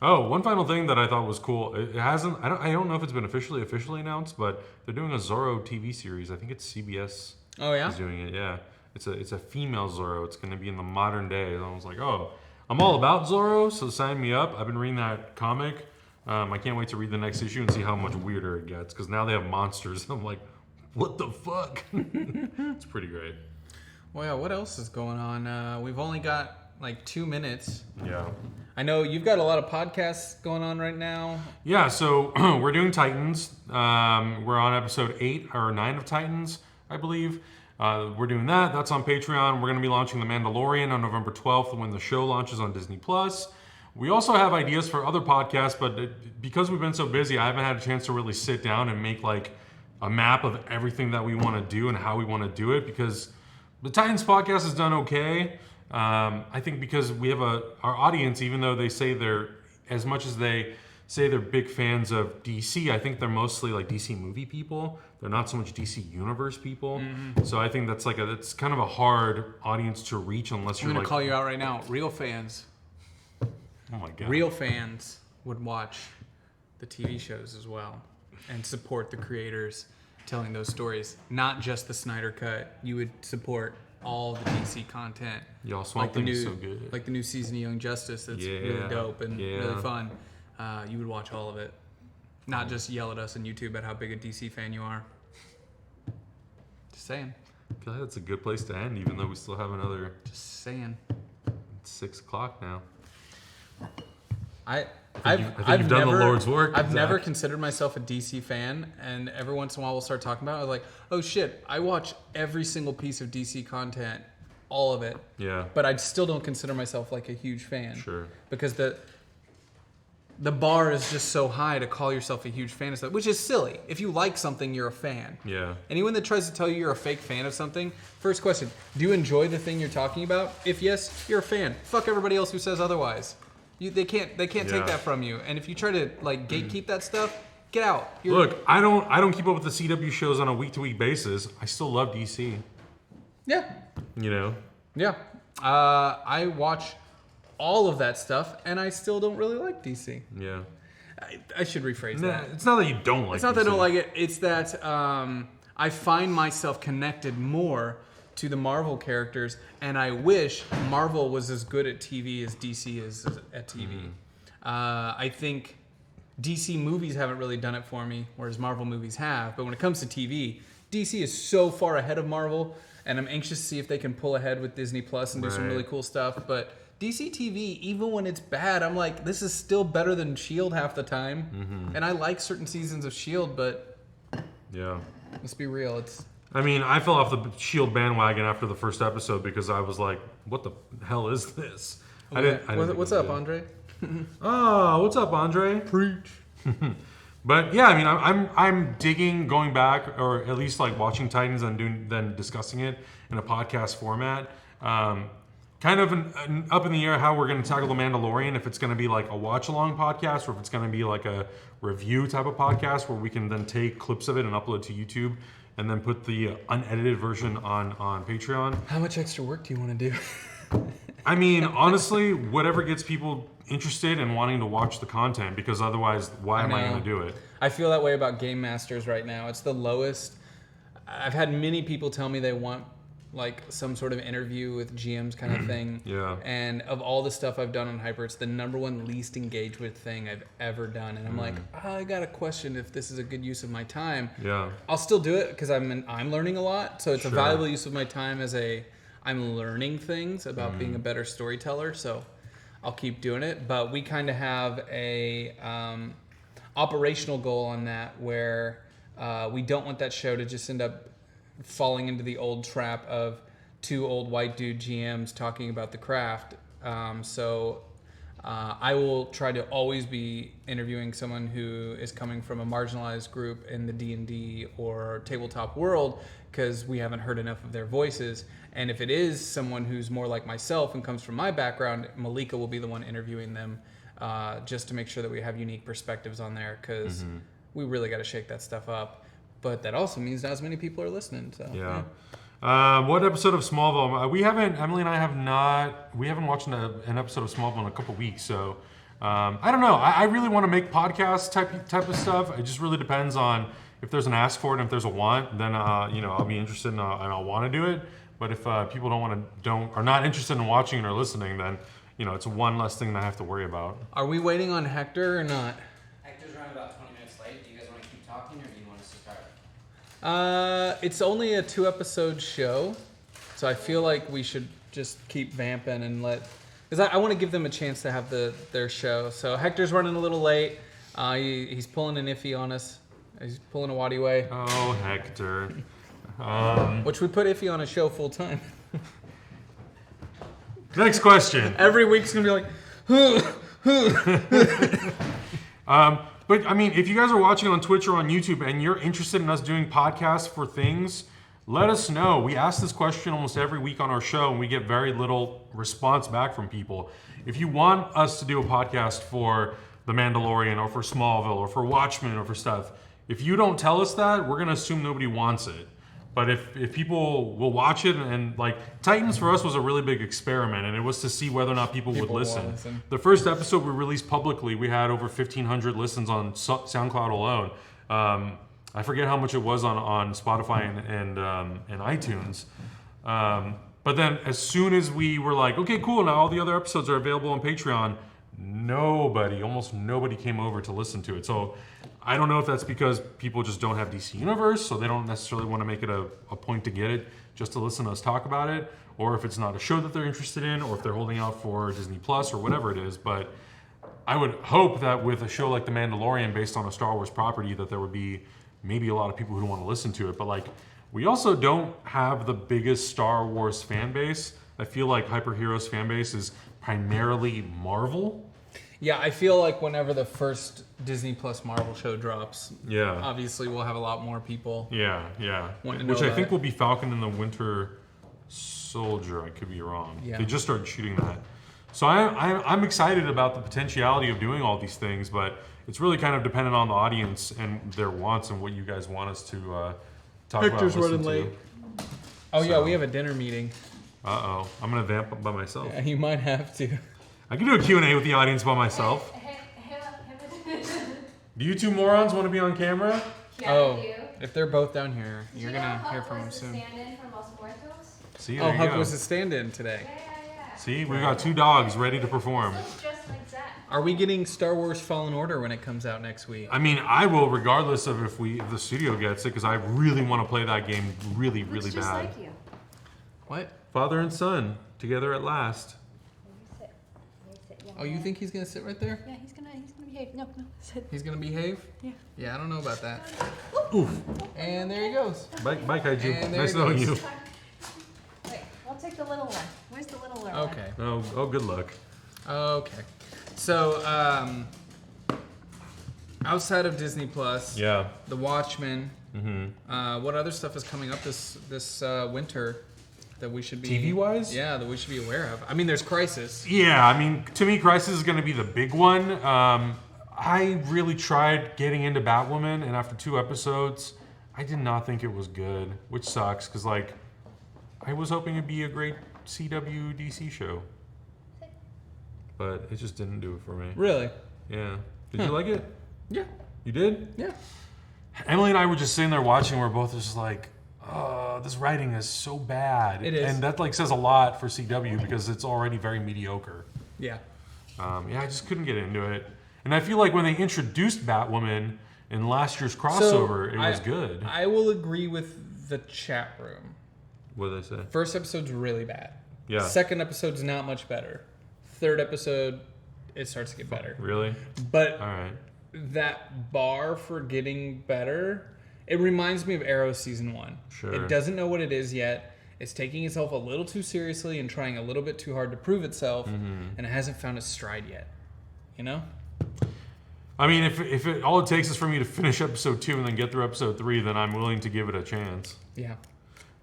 Oh, one final thing that I thought was cool. It hasn't. I don't know if it's been officially announced, but they're doing a Zorro TV series. I think it's CBS. Oh yeah. Is doing it. Yeah. It's a female Zorro. It's going to be in the modern day. And I was like, oh, I'm all about Zorro, so sign me up. I've been reading that comic. I can't wait to read the next issue and see how much weirder it gets, because now they have monsters. I'm like, what the fuck? It's pretty great. Well, yeah, what else is going on? We've only got like 2 minutes. Yeah. I know you've got a lot of podcasts going on right now. Yeah, so we're doing Titans. We're on episode 8 or 9 of Titans, I believe. We're doing that. That's on Patreon. We're going to be launching The Mandalorian on November 12th when the show launches on Disney+. We also have ideas for other podcasts, but because we've been so busy, I haven't had a chance to really sit down and make like a map of everything that we want to do and how we want to do it, because the Titans podcast has done okay. I think because we have our audience, even though they say as much as they say they're big fans of DC, I think they're mostly like DC movie people. They're not so much DC universe people. Mm-hmm. So I think it's kind of a hard audience to reach unless you're I'm going like... to call you out right now. Real fans. Oh my God. Real fans would watch the TV shows as well and support the creators telling those stories. Not just the Snyder Cut. You would support all the DC content. Y'all Swamp Thing is so good. Like the new season of Young Justice that's really dope and really fun. You would watch all of it. Not just yell at us on YouTube about how big a DC fan you are. Just saying. I feel like that's a good place to end, even though we still have another... Just saying. It's 6 o'clock now. I think you've done the Lord's work. I've never considered myself a DC fan, and every once in a while we'll start talking about it. I was like, oh shit, I watch every single piece of DC content, all of it. Yeah. But I still don't consider myself like a huge fan. Sure. Because the bar is just so high to call yourself a huge fan of stuff, which is silly. If you like something, you're a fan. Yeah. Anyone that tries to tell you you're a fake fan of something, first question, do you enjoy the thing you're talking about? If yes, you're a fan. Fuck everybody else who says otherwise. They can't take that from you. And if you try to like gatekeep that stuff, get out. Look, I don't keep up with the CW shows on a week-to-week basis. I still love DC. Yeah. You know? Yeah. I watch all of that stuff, and I still don't really like DC. Yeah. I should rephrase that. It's not that you don't like it. It's not that I don't like it. It's that I find myself connected more to the Marvel characters, and I wish Marvel was as good at TV as DC is at TV. Mm-hmm. I think DC movies haven't really done it for me, whereas Marvel movies have. But when it comes to TV, DC is so far ahead of Marvel, and I'm anxious to see if they can pull ahead with Disney Plus and do some really cool stuff. But DC TV, even when it's bad, I'm like, this is still better than S.H.I.E.L.D. half the time. Mm-hmm. And I like certain seasons of S.H.I.E.L.D., but let's be real, I fell off the S.H.I.E.L.D. bandwagon after the first episode because I was like, what the hell is this? Okay. What's up, Andre? Oh, what's up, Andre? Preach. But yeah, I mean, I'm digging going back, or at least like watching Titans and then discussing it in a podcast format. Kind of an up in the air how we're going to tackle The Mandalorian, if it's going to be like a watch-along podcast or if it's going to be like a review type of podcast where we can then take clips of it and upload to YouTube and then put the unedited version on Patreon. How much extra work do you want to do? I mean, honestly, whatever gets people interested and wanting to watch the content, because otherwise, why am I going to do it? I feel that way about Game Masters right now. It's the lowest. I've had many people tell me they want like some sort of interview with GMs kind of thing. Yeah. And of all the stuff I've done on Hyper, it's the number one least engaged with thing I've ever done. And I'm like, I got to question if this is a good use of my time. Yeah. I'll still do it because I'm learning a lot. So it's a valuable use of my time as I'm learning things about being a better storyteller. So I'll keep doing it. But we kind of have a operational goal on that where we don't want that show to just end up falling into the old trap of two old white dude GMs talking about the craft. So I will try to always be interviewing someone who is coming from a marginalized group in the D&D or tabletop world, because we haven't heard enough of their voices. And if it is someone who's more like myself and comes from my background, Malika will be the one interviewing them, just to make sure that we have unique perspectives on there, because we really got to shake that stuff up. But that also means not as many people are listening. So what episode of Smallville? Emily and I we haven't watched an episode of Smallville in a couple weeks. So I don't know. I really want to make podcast type of stuff. It just really depends on if there's an ask for it and if there's a want. Then I'll be interested and I'll want to do it. But if people are not interested in watching it or listening, then it's one less thing that I have to worry about. Are we waiting on Hector or not? Hector's running about 20 minutes late. Do you guys want to keep talking or do you want us to start? It's only a 2-episode show, so I feel like we should just keep vamping and because I want to give them a chance to have their show. So Hector's running a little late. He's pulling an iffy on us. He's pulling a waddy way. Oh, Hector. Which would put iffy on a show full time. Next question. Every week's gonna be like, But I mean, if you guys are watching on Twitch or on YouTube and you're interested in us doing podcasts for things, let us know. We ask this question almost every week on our show and we get very little response back from people. If you want us to do a podcast for The Mandalorian or for Smallville or for Watchmen or for stuff, if you don't tell us that, we're going to assume nobody wants it. But if people will watch it, and like Titans for us was a really big experiment, and it was to see whether or not people would listen. The first episode we released publicly, we had over 1,500 listens on SoundCloud alone. I forget how much it was on Spotify and iTunes. But then as soon as we were like, okay, cool, now all the other episodes are available on Patreon, almost nobody came over to listen to it. So I don't know if that's because people just don't have DC Universe, so they don't necessarily want to make it a point to get it just to listen to us talk about it, or if it's not a show that they're interested in, or if they're holding out for Disney Plus or whatever it is. But I would hope that with a show like The Mandalorian based on a Star Wars property, that there would be maybe a lot of people who want to listen to it. But like, we also don't have the biggest Star Wars fan base. I feel like Hyper Heroes fan base is primarily Marvel. yeah, I feel like whenever the first Disney Plus Marvel show drops, Yeah. obviously we'll have a lot more people. Yeah. Want to know Which I about think it. will be Falcon and the Winter Soldier. I could be wrong. Yeah. They just started shooting that. So I'm excited about the potentiality of doing all these things, but it's really kind of dependent on the audience and their wants and what you guys want us to talk Hector's about. running late. Oh yeah, we have a dinner meeting. Uh-oh. I'm going to vamp by myself. Yeah, you might have to. I can do a Q&A with the audience by myself. Do you two morons want to be on camera? If they're both down here, you're going to hear from them soon. Stand-in from Los Muertos? See, there you Huck go. was a stand-in today. Yeah. See, we got 2 dogs ready to perform. Looks just like that. Are we getting Star Wars Fallen Order when it comes out next week? I mean, I will, regardless of if the studio gets it, because I really want to play that game really, really Looks just bad. like you. What? Father and son, together at last. Maybe sit. Yeah, Oh, you think he's going to sit right there? Yeah, he's gonna behave. No, sit. He's going to behave? Yeah. Yeah, I don't know about that. Oof. And there he goes. Bye, Kaiju. And there Nice it knowing you. goes. Wait, I'll take the little one. Where's the little one? Okay. Oh, good luck. Okay. So, outside of Disney Plus, Yeah. The Watchmen. What other stuff is coming up this winter that we should be TV-wise? Yeah, that we should be aware of. I mean, there's Crisis. Yeah, I mean, to me, Crisis is going to be the big one. I really tried getting into Batwoman, and after 2 episodes, I did not think it was good, which sucks, because, like, I was hoping it'd be a great CW DC show. But it just didn't do it for me. Really? Yeah. Did you like it? Yeah. You did? Yeah. Emily and I were just sitting there watching. We're both just like, oh, this writing is so bad. It is. And that like says a lot for CW because it's already very mediocre. Yeah. I just couldn't get into it. And I feel like when they introduced Batwoman in last year's crossover, it was good. I will agree with the chat room. What did they say? First episode's really bad. Yeah. Second episode's not much better. Third episode, it starts to get better. Really? But All right. that bar for getting better, it reminds me of Arrow season 1. Sure. It doesn't know what it is yet. It's taking itself a little too seriously and trying a little bit too hard to prove itself, and it hasn't found its stride yet. You know? I mean, if it all it takes is for me to finish episode 2 and then get through episode 3, then I'm willing to give it a chance. Yeah.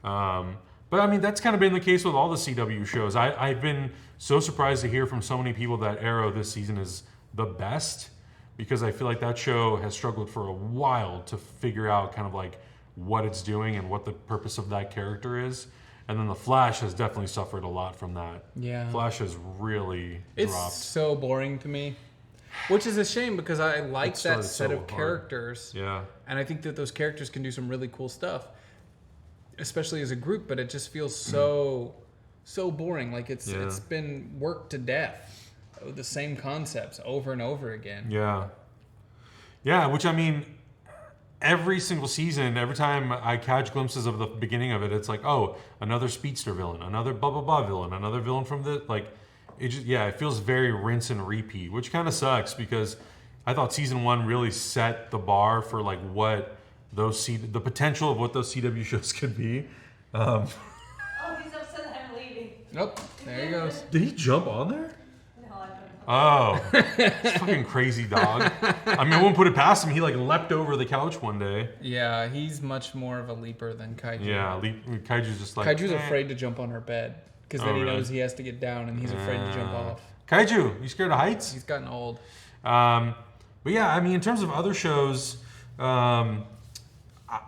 But I mean, that's kind of been the case with all the CW shows. I've been so surprised to hear from so many people that Arrow this season is the best, because I feel like that show has struggled for a while to figure out kind of like what it's doing and what the purpose of that character is. And then The Flash has definitely suffered a lot from that. Yeah. Flash has really It's dropped. so boring to me, which is a shame because I like It that started set so of hard. characters. Yeah. And I think that those characters can do some really cool stuff, especially as a group, but it just feels so boring. Like it's been worked to death. The same concepts over and over again. Yeah. Yeah, which I mean, every single season, every time I catch glimpses of the beginning of it, it's like, oh, another speedster villain, another blah blah blah villain, another villain from the like. It just it feels very rinse and repeat, which kind of sucks because I thought season 1 really set the bar for like what the potential of what those CW shows could be. Oh, he's upset that I'm leaving. Nope. There he goes. Did he jump on there? No, I don't. Oh, it's fucking crazy dog. I mean, I won't put it past him. He like leapt over the couch one day. Yeah, he's much more of a leaper than Kaiju. Yeah, Kaiju's just like... Kaiju's afraid to jump on our bed because then he really? knows he has to get down and he's afraid to jump off. Kaiju, you scared of heights? He's gotten old. But yeah, I mean, in terms of other shows, I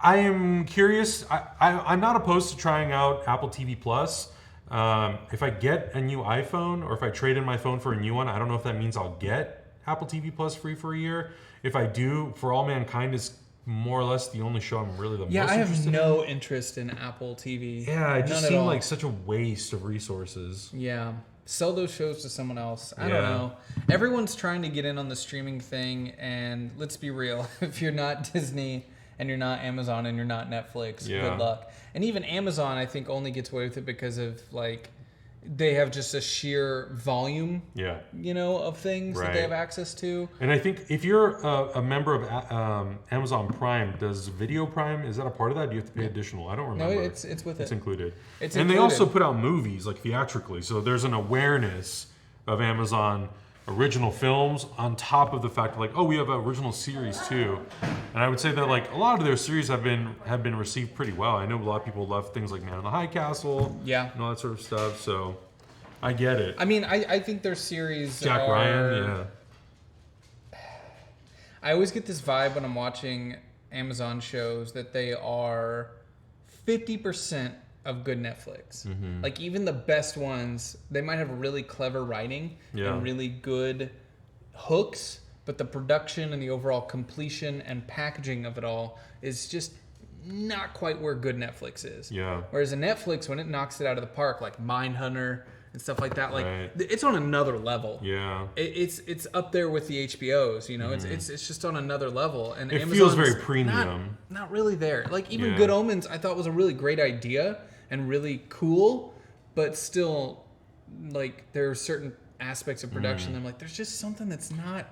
am curious. I'm not opposed to trying out Apple TV Plus. If I get a new iPhone or if I trade in my phone for a new one, I don't know if that means I'll get Apple TV Plus free for a year. If I do, For All Mankind is more or less the only show I'm really the most Yeah, I have interested in. no interest in Apple TV. Yeah, it just None at seemed all. like such a waste of resources. Yeah. Sell those shows to someone else. I Yeah. don't know. Everyone's trying to get in on the streaming thing, and let's be real. If you're not Disney and you're not Amazon and you're not Netflix, good luck. And even Amazon, I think, only gets away with it because of, like, they have just a sheer volume, of things that they have access to. And I think if you're a member of Amazon Prime, does Video Prime, is that a part of that? Do you have to pay additional? I don't remember. No, it's with it. It's included. It's and included. they also put out movies, like theatrically. So there's an awareness of Amazon original films on top of the fact of like, oh, we have an original series too. And I would say that like a lot of their series have been received pretty well. I know a lot of people love things like Man in the High Castle, and all that sort of stuff. So I get it. I mean, I think their series Jack Ryan, I always get this vibe when I'm watching Amazon shows that they are 50% of good Netflix. Mm-hmm. Like even the best ones, they might have really clever writing and really good hooks, but the production and the overall completion and packaging of it all is just not quite where good Netflix is. Yeah. Whereas in Netflix, when it knocks it out of the park, like Mindhunter and stuff like that, like it's on another level. Yeah. It's up there with the HBOs, you know. Mm-hmm. It's just on another level, and it Amazon's feels very premium. Not really there. Like even Good Omens, I thought was a really great idea and really cool, but still, like there are certain aspects of production. I'm like, there's just something that's not.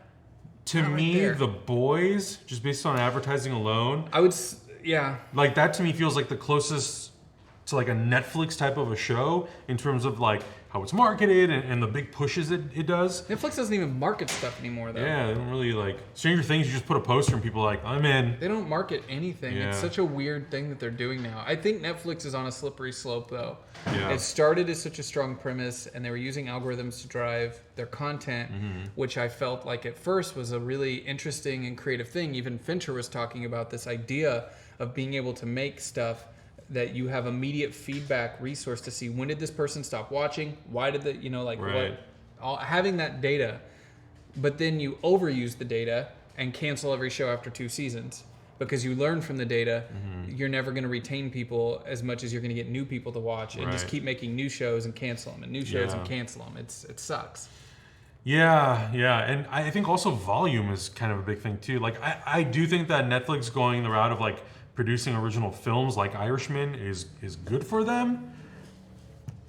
To not me, right there. The Boys, just based on advertising alone, I would, yeah. like that to me feels like the closest to like a Netflix type of a show in terms of like how it's marketed and the big pushes it does. Netflix doesn't even market stuff anymore, though. Yeah, they don't really like Stranger Things. You just put a poster and people are like, I'm in. They don't market anything. Yeah. It's such a weird thing that they're doing now. I think Netflix is on a slippery slope, though. Yeah. It started as such a strong premise, and they were using algorithms to drive their content, which I felt like at first was a really interesting and creative thing. Even Fincher was talking about this idea of being able to make stuff that you have immediate feedback resource to see when did this person stop watching, why did Right. having that data, but then you overuse the data and cancel every show after 2 seasons because you learn from the data. You're never going to retain people as much as you're going to get new people to watch, and just keep making new shows and cancel them and new shows and cancel them. It sucks. Yeah, and I think also volume is kind of a big thing too. Like I do think that Netflix going the route of like producing original films like Irishman is good for them.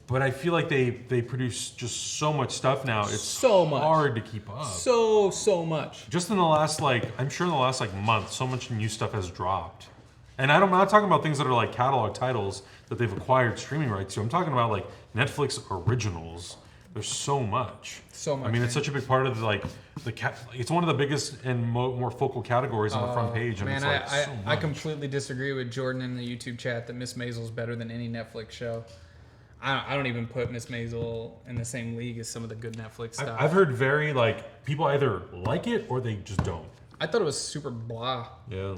But I feel like they produce just so much stuff now. It's so much. hard to keep up. So much. Just in the last I'm sure in the last month, so much new stuff has dropped. And I'm not talking about things that are like catalog titles that they've acquired streaming rights to. I'm talking about like Netflix originals. There's so much. So much. I mean, it's such a big part of it's one of the biggest and more focal categories on the front page. And Man, it's like so much. I completely disagree with Jordan in the YouTube chat that Miss Maisel's better than any Netflix show. I don't even put Miss Maisel in the same league as some of the good Netflix stuff. I've heard very people either like it or they just don't. I thought it was super blah. Yeah.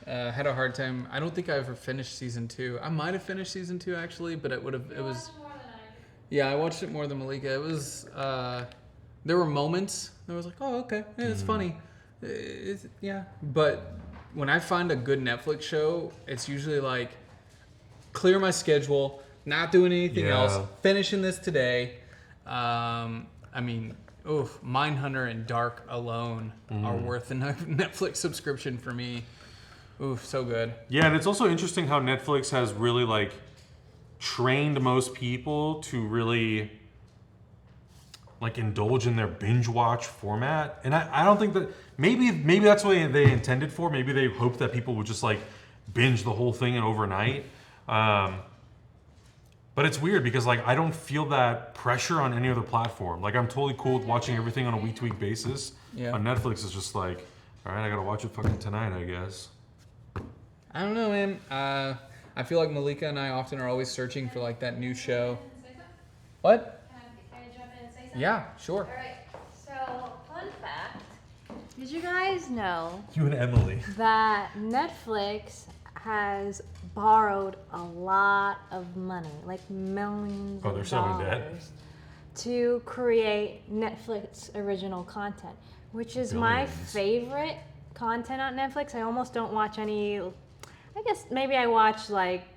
Had a hard time. I don't think I ever finished season 2. I might have finished season 2 actually, but it was. Yeah, I watched it more than Malika. It was. There were moments that I was like, oh, okay, yeah, it's funny. Yeah, but when I find a good Netflix show, it's usually like clear my schedule, not doing anything else, finishing this today. I mean, Mindhunter and Dark alone are worth a Netflix subscription for me. Oof, so good. Yeah, and it's also interesting how Netflix has really trained most people to really indulge in their binge watch format. And I don't think that maybe that's what they intended for. Maybe they hoped that people would just binge the whole thing in overnight. But it's weird because I don't feel that pressure on any other platform. I'm totally cool with watching everything on a week-to-week basis. Yeah. On Netflix, it's just all right, I gotta watch it fucking tonight, I guess. I don't know, man. I feel like Malika and I often are always searching for that new show. What? Can I jump in and say something? Yeah, sure. All right. So, fun fact. Did you guys know You and Emily. that Netflix has borrowed a lot of money, millions Oh, they're of so in debt. dollars, to create Netflix original content, which is my Billions. favorite content on Netflix. I almost don't watch any. I guess maybe I watch 70%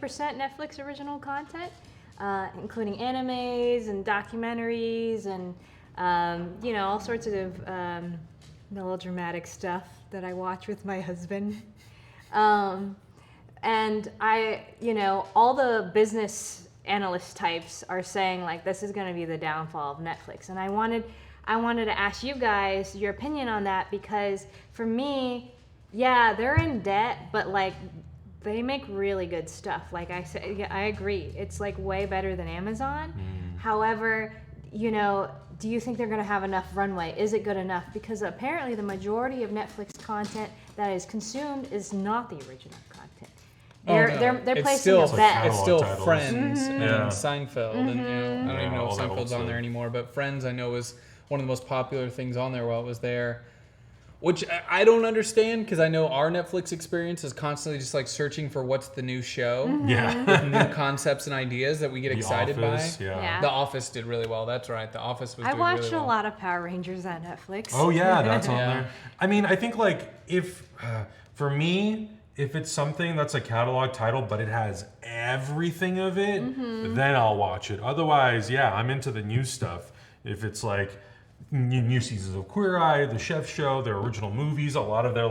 Netflix original content, including animes and documentaries and all sorts of melodramatic stuff that I watch with my husband. And all the business analyst types are saying this is going to be the downfall of Netflix. And I wanted to ask you guys your opinion on that, because for me, yeah, they're in debt, but they make really good stuff. Like I said, yeah, I agree. It's way better than Amazon. However, do you think they're going to have enough runway? Is it good enough? Because apparently the majority of Netflix content that is consumed is not the original content. They're placing a bet. It's still Catalog titles. Friends and Yeah. Seinfeld, and I don't even know all if that old Seinfeld's on stuff. there anymore. But Friends, I know, was one of the most popular things on there while it was there, which I don't understand, because I know our Netflix experience is constantly just searching for what's the new show, Yeah. with new concepts and ideas that we get The excited Office, by. yeah. The Office did really well. That's right. The Office was. I doing watched really well. a lot of Power Rangers on Netflix. Oh yeah, that's on Yeah. there. I mean, I think if for me, if it's something that's a catalog title but it has everything of it, then I'll watch it. Otherwise, yeah, I'm into the new stuff. If it's new seasons of Queer Eye, The Chef Show, their original movies, a lot of their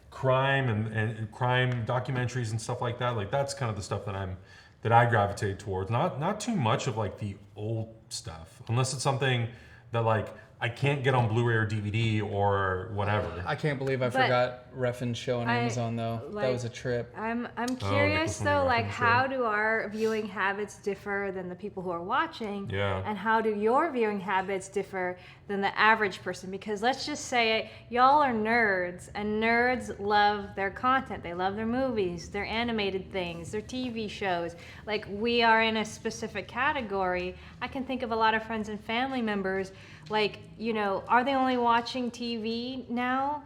crime and crime documentaries and stuff like that. That's kind of the stuff that I gravitate towards. Not too much of the old stuff, unless it's something that I can't get on Blu-ray or DVD or whatever. I can't believe I forgot Refn's show on Amazon though. That was a trip. I'm curious though, like how do our viewing habits differ than the people who are watching? Yeah. And how do your viewing habits differ than the average person? Because let's just say y'all are nerds, and nerds love their content. They love their movies, their animated things, their TV shows. Like we are in a specific category. I can think of a lot of friends and family members. Like, you know, are they only watching TV now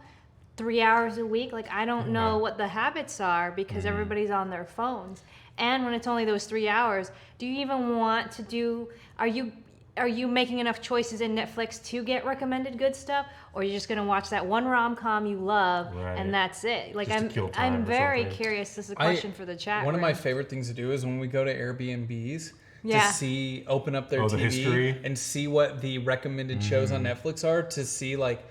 3 hours a week? Like, I don't know what the habits are because everybody's on their phones. And when it's only those 3 hours, do you even want to do, are you making enough choices in Netflix to get recommended good stuff? Or are you just going to watch that one rom-com you love and that's it? Like, I'm very curious. This is a question for the chat. One of my favorite things to do is when we go to Airbnbs, to open up their TV and see what the recommended shows on Netflix are, to see like,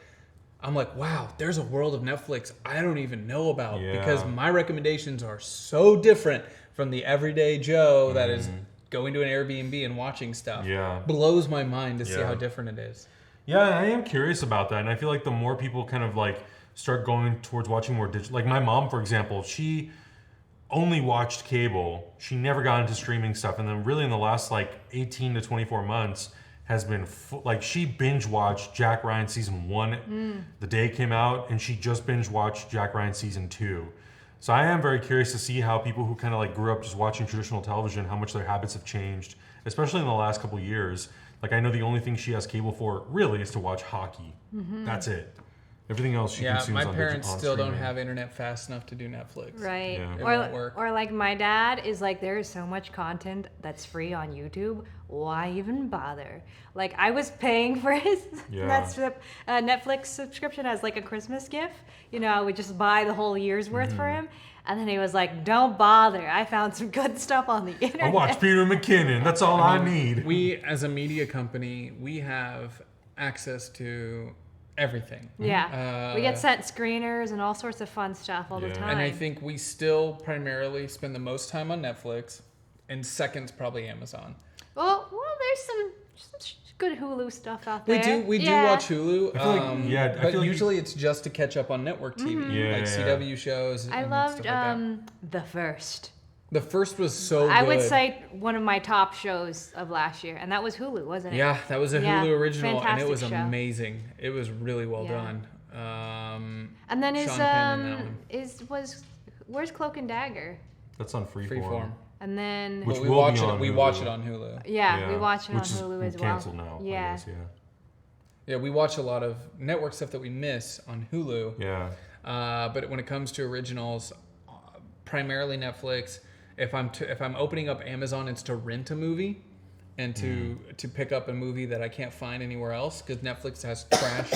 I'm like, wow, there's a world of Netflix I don't even know about because my recommendations are so different from the everyday Joe that is going to an Airbnb and watching stuff. Blows my mind to see how different it is. Yeah, I am curious about that. And I feel like the more people kind of like start going towards watching more digital, like my mom, for example, she only watched cable. She never got into streaming stuff. And then really in the last like 18 to 24 months has been like she binge watched Jack Ryan season 1 the day it came out, and she just binge watched Jack Ryan season 2. So I am very curious to see how people who kind of like grew up just watching traditional television, how much their habits have changed, especially in the last couple of years. Like I know the only thing she has cable for really is to watch hockey. That's it. Everything else she consumes my on parents still streaming. don't have internet fast enough to do Netflix. Right. Yeah. It won't work. Or like my dad is like, there is so much content that's free on YouTube. Why even bother? Like I was paying for his Netflix subscription as like a Christmas gift. You know, I would just buy the whole year's worth for him. And then he was like, don't bother. I found some good stuff on the internet. I watch Peter McKinnon. That's all I need. We, as a media company, we have access to everything. Yeah. We get sent screeners and all sorts of fun stuff all the time. And I think we still primarily spend the most time on Netflix, and second's probably Amazon. Well, there's some good Hulu stuff out there. We do watch Hulu. I feel like, but usually it's just to catch up on network TV, like CW shows. I loved The First. The First was so good. I would say one of my top shows of last year, and that was Hulu, wasn't it? Yeah, that was a Hulu original, and it was show. Amazing. It was really well done. And then was where's Cloak and Dagger? That's on Freeform. And then Which we will watch be it. on We Hulu. watch it on Hulu. Yeah, we watch it Which on Hulu as well. Canceled now. Yeah. I guess, Yeah, we watch a lot of network stuff that we miss on Hulu. Yeah. But when it comes to originals, primarily Netflix. If I'm opening up Amazon, it's to rent a movie and to pick up a movie that I can't find anywhere else, because Netflix has trash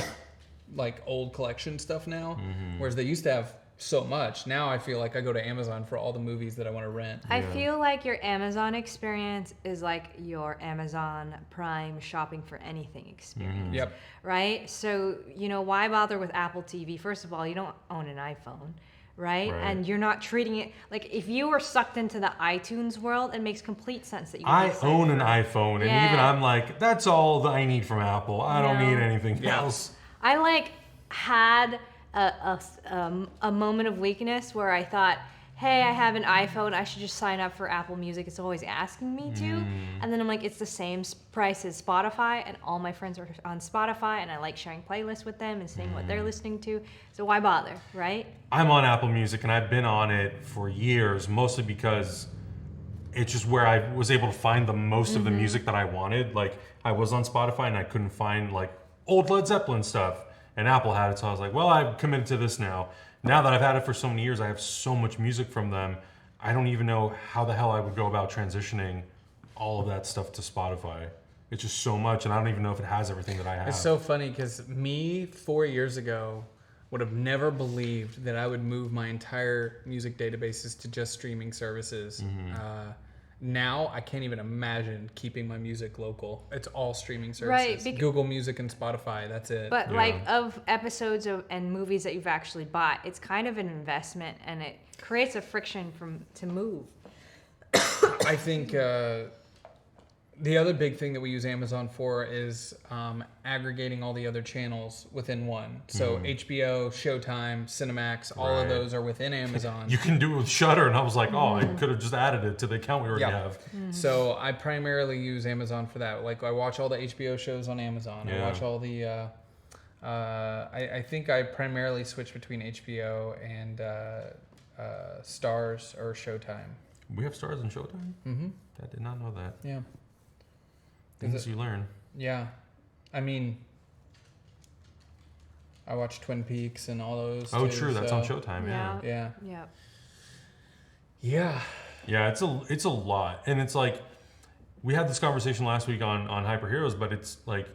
like old collection stuff now, whereas they used to have so much. Now I feel like I go to Amazon for all the movies that I want to rent. I feel like your Amazon experience is like your Amazon Prime shopping for anything experience. Yep. Right? So, you know, why bother with Apple TV? First of all, you don't own an iPhone. Right? And you're not treating it like, if you were sucked into the iTunes world, it makes complete sense that you. I own an iPhone, and even I'm like, that's all that I need from Apple. I don't need anything else. I like had a moment of weakness where I thought, hey, I have an iPhone, I should just sign up for Apple Music. It's always asking me to. And then I'm like, it's the same price as Spotify, and all my friends are on Spotify, and I like sharing playlists with them and seeing what they're listening to. So why bother, right? I'm on Apple Music, and I've been on it for years, mostly because it's just where I was able to find the most of the music that I wanted. Like, I was on Spotify, and I couldn't find, like, old Led Zeppelin stuff. And Apple had it, so I was like, well, I've committed to this now. Now that I've had it for so many years, I have so much music from them. I don't even know how the hell I would go about transitioning all of that stuff to Spotify. It's just so much, and I don't even know if it has everything that I have. It's so funny because me 4 years ago would have never believed that I would move my entire music databases to just streaming services. Now I can't even imagine keeping my music local. It's all streaming services. Right, Google Music and Spotify, that's it. But like, of episodes and movies that you've actually bought, it's kind of an investment, and it creates a friction to move. I think The other big thing that we use Amazon for is aggregating all the other channels within one. So HBO, Showtime, Cinemax, all of those are within Amazon. You can do it with Shudder, and I was like, I could have just added it to the account we already have. So I primarily use Amazon for that. Like I watch all the HBO shows on Amazon. I watch all the. I think I primarily switch between HBO and Stars or Showtime. We have Stars and Showtime? Mm-hmm. I did not know that. Yeah. Things you learn. Yeah. I mean, I watch Twin Peaks and all those. Oh, true. That's on Showtime. Yeah. Yeah. Yeah, it's a lot. And it's like, we had this conversation last week on Hyper Heroes, but it's like,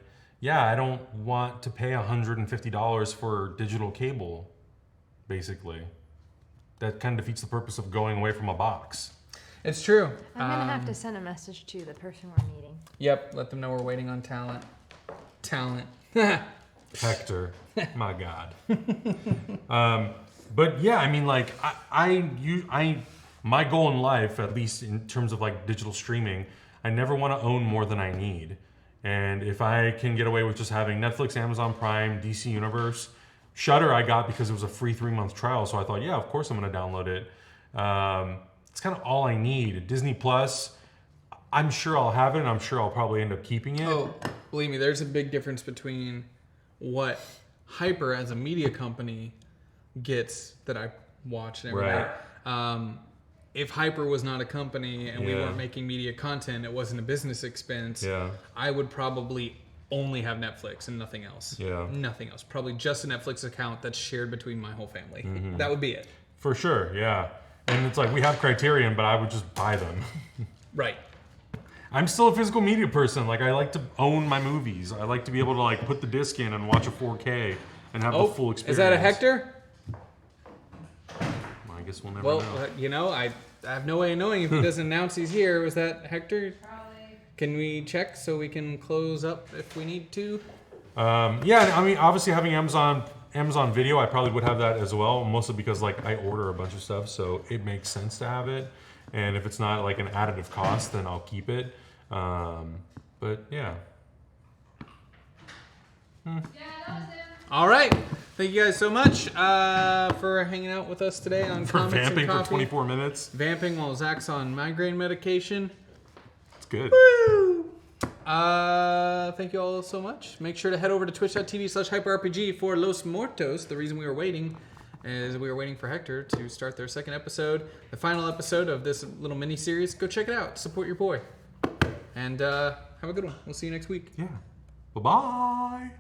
I don't want to pay $150 for digital cable, basically. That kind of defeats the purpose of going away from a box. It's true. I'm going to have to send a message to the person we're meeting. Yep, let them know we're waiting on talent. Hector, my God. But yeah, I mean, like, my goal in life, at least in terms of like digital streaming, I never want to own more than I need. And if I can get away with just having Netflix, Amazon Prime, DC Universe, Shudder I got because it was a free 3-month trial, so I thought, of course I'm going to download it. It's kind of all I need. Disney Plus, I'm sure I'll have it, and I'm sure I'll probably end up keeping it. Oh, believe me, there's a big difference between what Hyper as a media company gets that I watch and everything. Right. If Hyper was not a company and we weren't making media content, it wasn't a business expense, I would probably only have Netflix and nothing else. Yeah. Nothing else. Probably just a Netflix account that's shared between my whole family. That would be it. For sure, yeah. And it's like, we have Criterion, but I would just buy them. Right. I'm still a physical media person. Like, I like to own my movies. I like to be able to like put the disc in and watch a 4K and have the full experience. Is that a Hector? I guess we'll never know. I have no way of knowing if he doesn't announce he's here. Was that Hector? Probably. Can we check so we can close up if we need to? Yeah, I mean, obviously having Amazon Video, I probably would have that as well, mostly because like I order a bunch of stuff, so it makes sense to have it. And if it's not like an additive cost, then I'll keep it. But yeah. Yeah, that was it. All right. Thank you guys so much for hanging out with us today on For Comics vamping and Coffee. for 24 minutes. Vamping while Zach's on migraine medication. It's good. Woo! Thank you all so much. Make sure to head over to twitch.tv/hyperrpg for Los Muertos. The reason we were waiting is we were waiting for Hector to start their second episode, the final episode of this little mini-series. Go check it out. Support your boy. And have a good one. We'll see you next week. Yeah. Bye-bye.